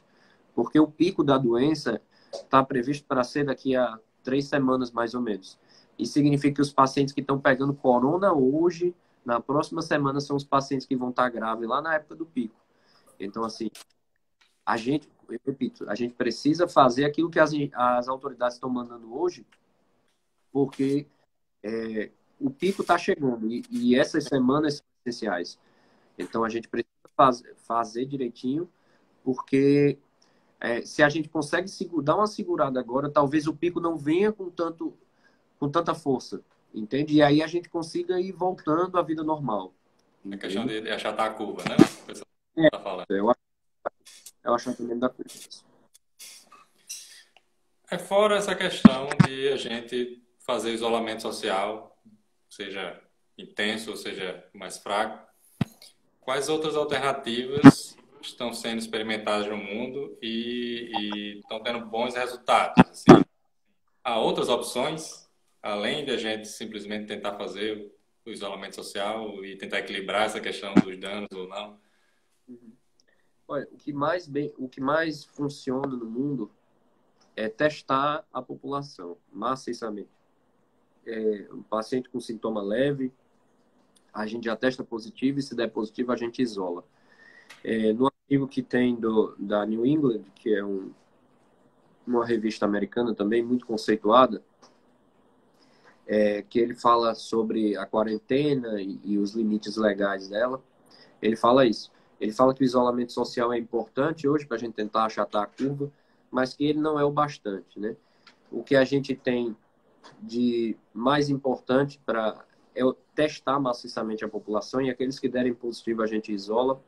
Porque o pico da doença está previsto para ser daqui a 3 semanas, mais ou menos. Isso significa que os pacientes que estão pegando corona hoje, na próxima semana, são os pacientes que vão estar graves lá na época do pico. Então, assim, eu repito, a gente precisa fazer aquilo que as autoridades estão mandando hoje, porque o pico está chegando e essas semanas são essenciais. Então, a gente precisa fazer direitinho, porque se a gente consegue dar uma segurada agora, talvez o pico não venha com tanta força, entende? E aí a gente consiga ir voltando à vida normal. A questão de achatar a curva, né? O pessoal tá falando. Eu acho também da coisa. Fora essa questão de a gente fazer isolamento social, seja intenso ou seja mais fraco, quais outras alternativas estão sendo experimentadas no mundo e estão tendo bons resultados? Assim, há outras opções, além de a gente simplesmente tentar fazer o isolamento social e tentar equilibrar essa questão dos danos ou não? Olha, o que mais funciona no mundo é testar a população maciçamente. um paciente com sintoma leve, a gente já testa positivo e se der positivo a gente isola. No artigo que tem da New England, que é uma revista americana também muito conceituada, que ele fala sobre a quarentena e os limites legais dela, ele fala isso. Ele fala que o isolamento social é importante hoje para a gente tentar achatar a curva, mas que ele não é o bastante, né? O que a gente tem de mais importante é testar maciçamente a população, e aqueles que derem positivo a gente isola,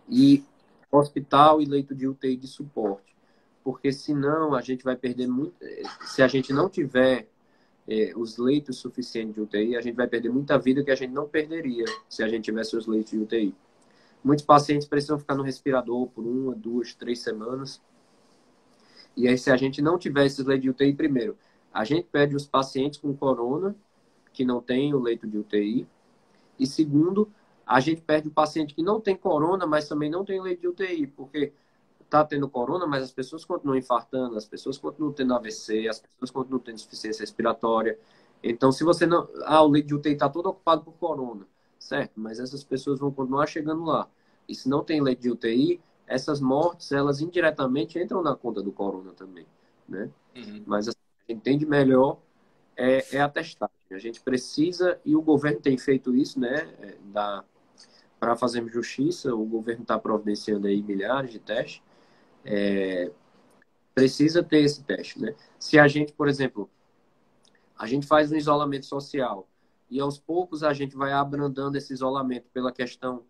e hospital e leito de UTI de suporte. Porque senão a gente vai perder muito. Se a gente não tiver os leitos suficientes de UTI, a gente vai perder muita vida que a gente não perderia se a gente tivesse os leitos de UTI. Muitos pacientes precisam ficar no respirador por 1, 2, 3 semanas. E aí, se a gente não tiver esses leitos de UTI, primeiro, a gente perde os pacientes com corona, que não tem o leito de UTI. E segundo, a gente perde o paciente que não tem corona, mas também não tem leito de UTI, porque está tendo corona, mas as pessoas continuam infartando, as pessoas continuam tendo AVC, as pessoas continuam tendo insuficiência respiratória. Então, se você não... o leito de UTI está todo ocupado por corona, certo? Mas essas pessoas vão continuar chegando lá. E se não tem leito de UTI, essas mortes, elas indiretamente entram na conta do corona também, né? Uhum. Mas assim, a gente entende melhor a testagem. A gente precisa, e o governo tem feito isso, né? Para fazermos justiça, o governo está providenciando aí milhares de testes. Precisa ter esse teste, né? Se a gente, por exemplo, a gente faz um isolamento social e aos poucos a gente vai abrandando esse isolamento pela questão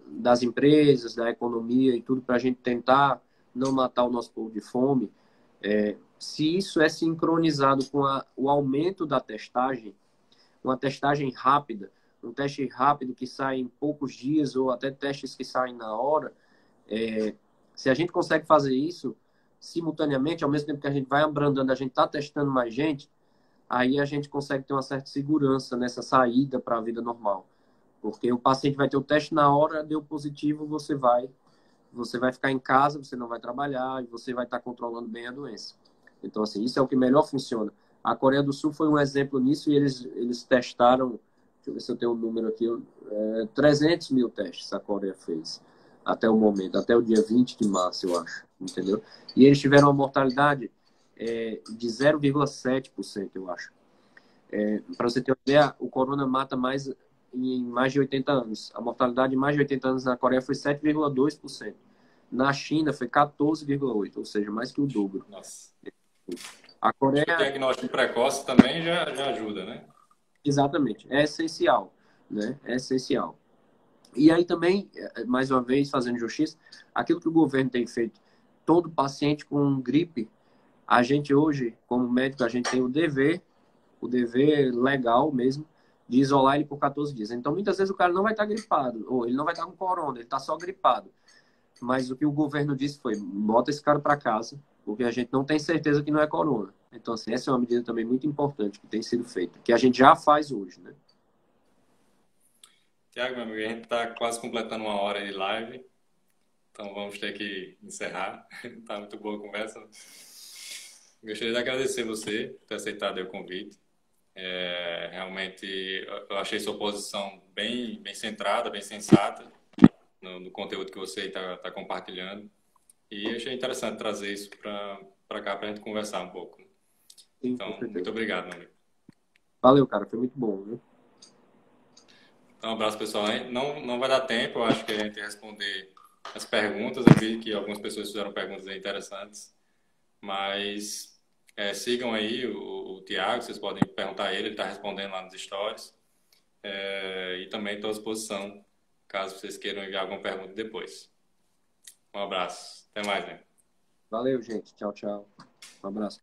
das empresas, da economia e tudo, para a gente tentar não matar o nosso povo de fome, se isso é sincronizado com o aumento da testagem, uma testagem rápida, um teste rápido que sai em poucos dias ou até testes que saem na hora, se a gente consegue fazer isso simultaneamente, ao mesmo tempo que a gente vai abrandando, a gente está testando mais gente, aí a gente consegue ter uma certa segurança nessa saída para a vida normal. Porque o paciente vai ter o teste na hora, deu positivo, você vai ficar em casa, você não vai trabalhar e você vai estar controlando bem a doença. Então, assim, isso é o que melhor funciona. A Coreia do Sul foi um exemplo nisso e eles testaram, deixa eu ver se eu tenho um número aqui, 300 mil testes a Coreia fez até o momento, até o dia 20 de março, eu acho, entendeu? E eles tiveram uma mortalidade de 0,7%, eu acho. Para você ter uma ideia, o corona mata em mais de 80 anos. A mortalidade em mais de 80 anos na Coreia foi 7,2%. Na China foi 14,8%, ou seja, mais que o dobro. Nossa. A Acho que o Coreia, diagnóstico precoce também já ajuda, né? exatamente, é essencial, né? É essencial. E aí também, mais uma vez, fazendo justiça, aquilo que o governo tem feito, todo paciente com gripe, a gente hoje, como médico, a gente tem o dever legal mesmo, de isolar ele por 14 dias. Então, muitas vezes o cara não vai estar gripado, ou ele não vai estar com corona, ele está só gripado. Mas o que o governo disse foi, bota esse cara para casa, porque a gente não tem certeza que não é corona. Então, assim, essa é uma medida também muito importante que tem sido feita, que a gente já faz hoje, né? Tiago, meu amigo, a gente está quase completando 1 hora de live, então vamos ter que encerrar. Tá muito boa a conversa. Gostaria de agradecer você por ter aceitado o convite. Realmente, eu achei sua posição bem centrada, bem sensata no conteúdo que você está compartilhando. E achei interessante trazer isso para cá, para a gente conversar um pouco. Sim, Então, muito obrigado, meu amigo. Valeu, cara, foi muito bom, viu? Então, um abraço, pessoal. Não vai dar tempo, eu acho que a gente responder as perguntas. Eu vi que algumas pessoas fizeram perguntas interessantes, mas sigam aí o Tiago, vocês podem perguntar a ele está respondendo lá nos stories. E também estou à disposição, caso vocês queiram enviar alguma pergunta depois. Um abraço. Até mais, né? Valeu, gente. Tchau, tchau. Um abraço.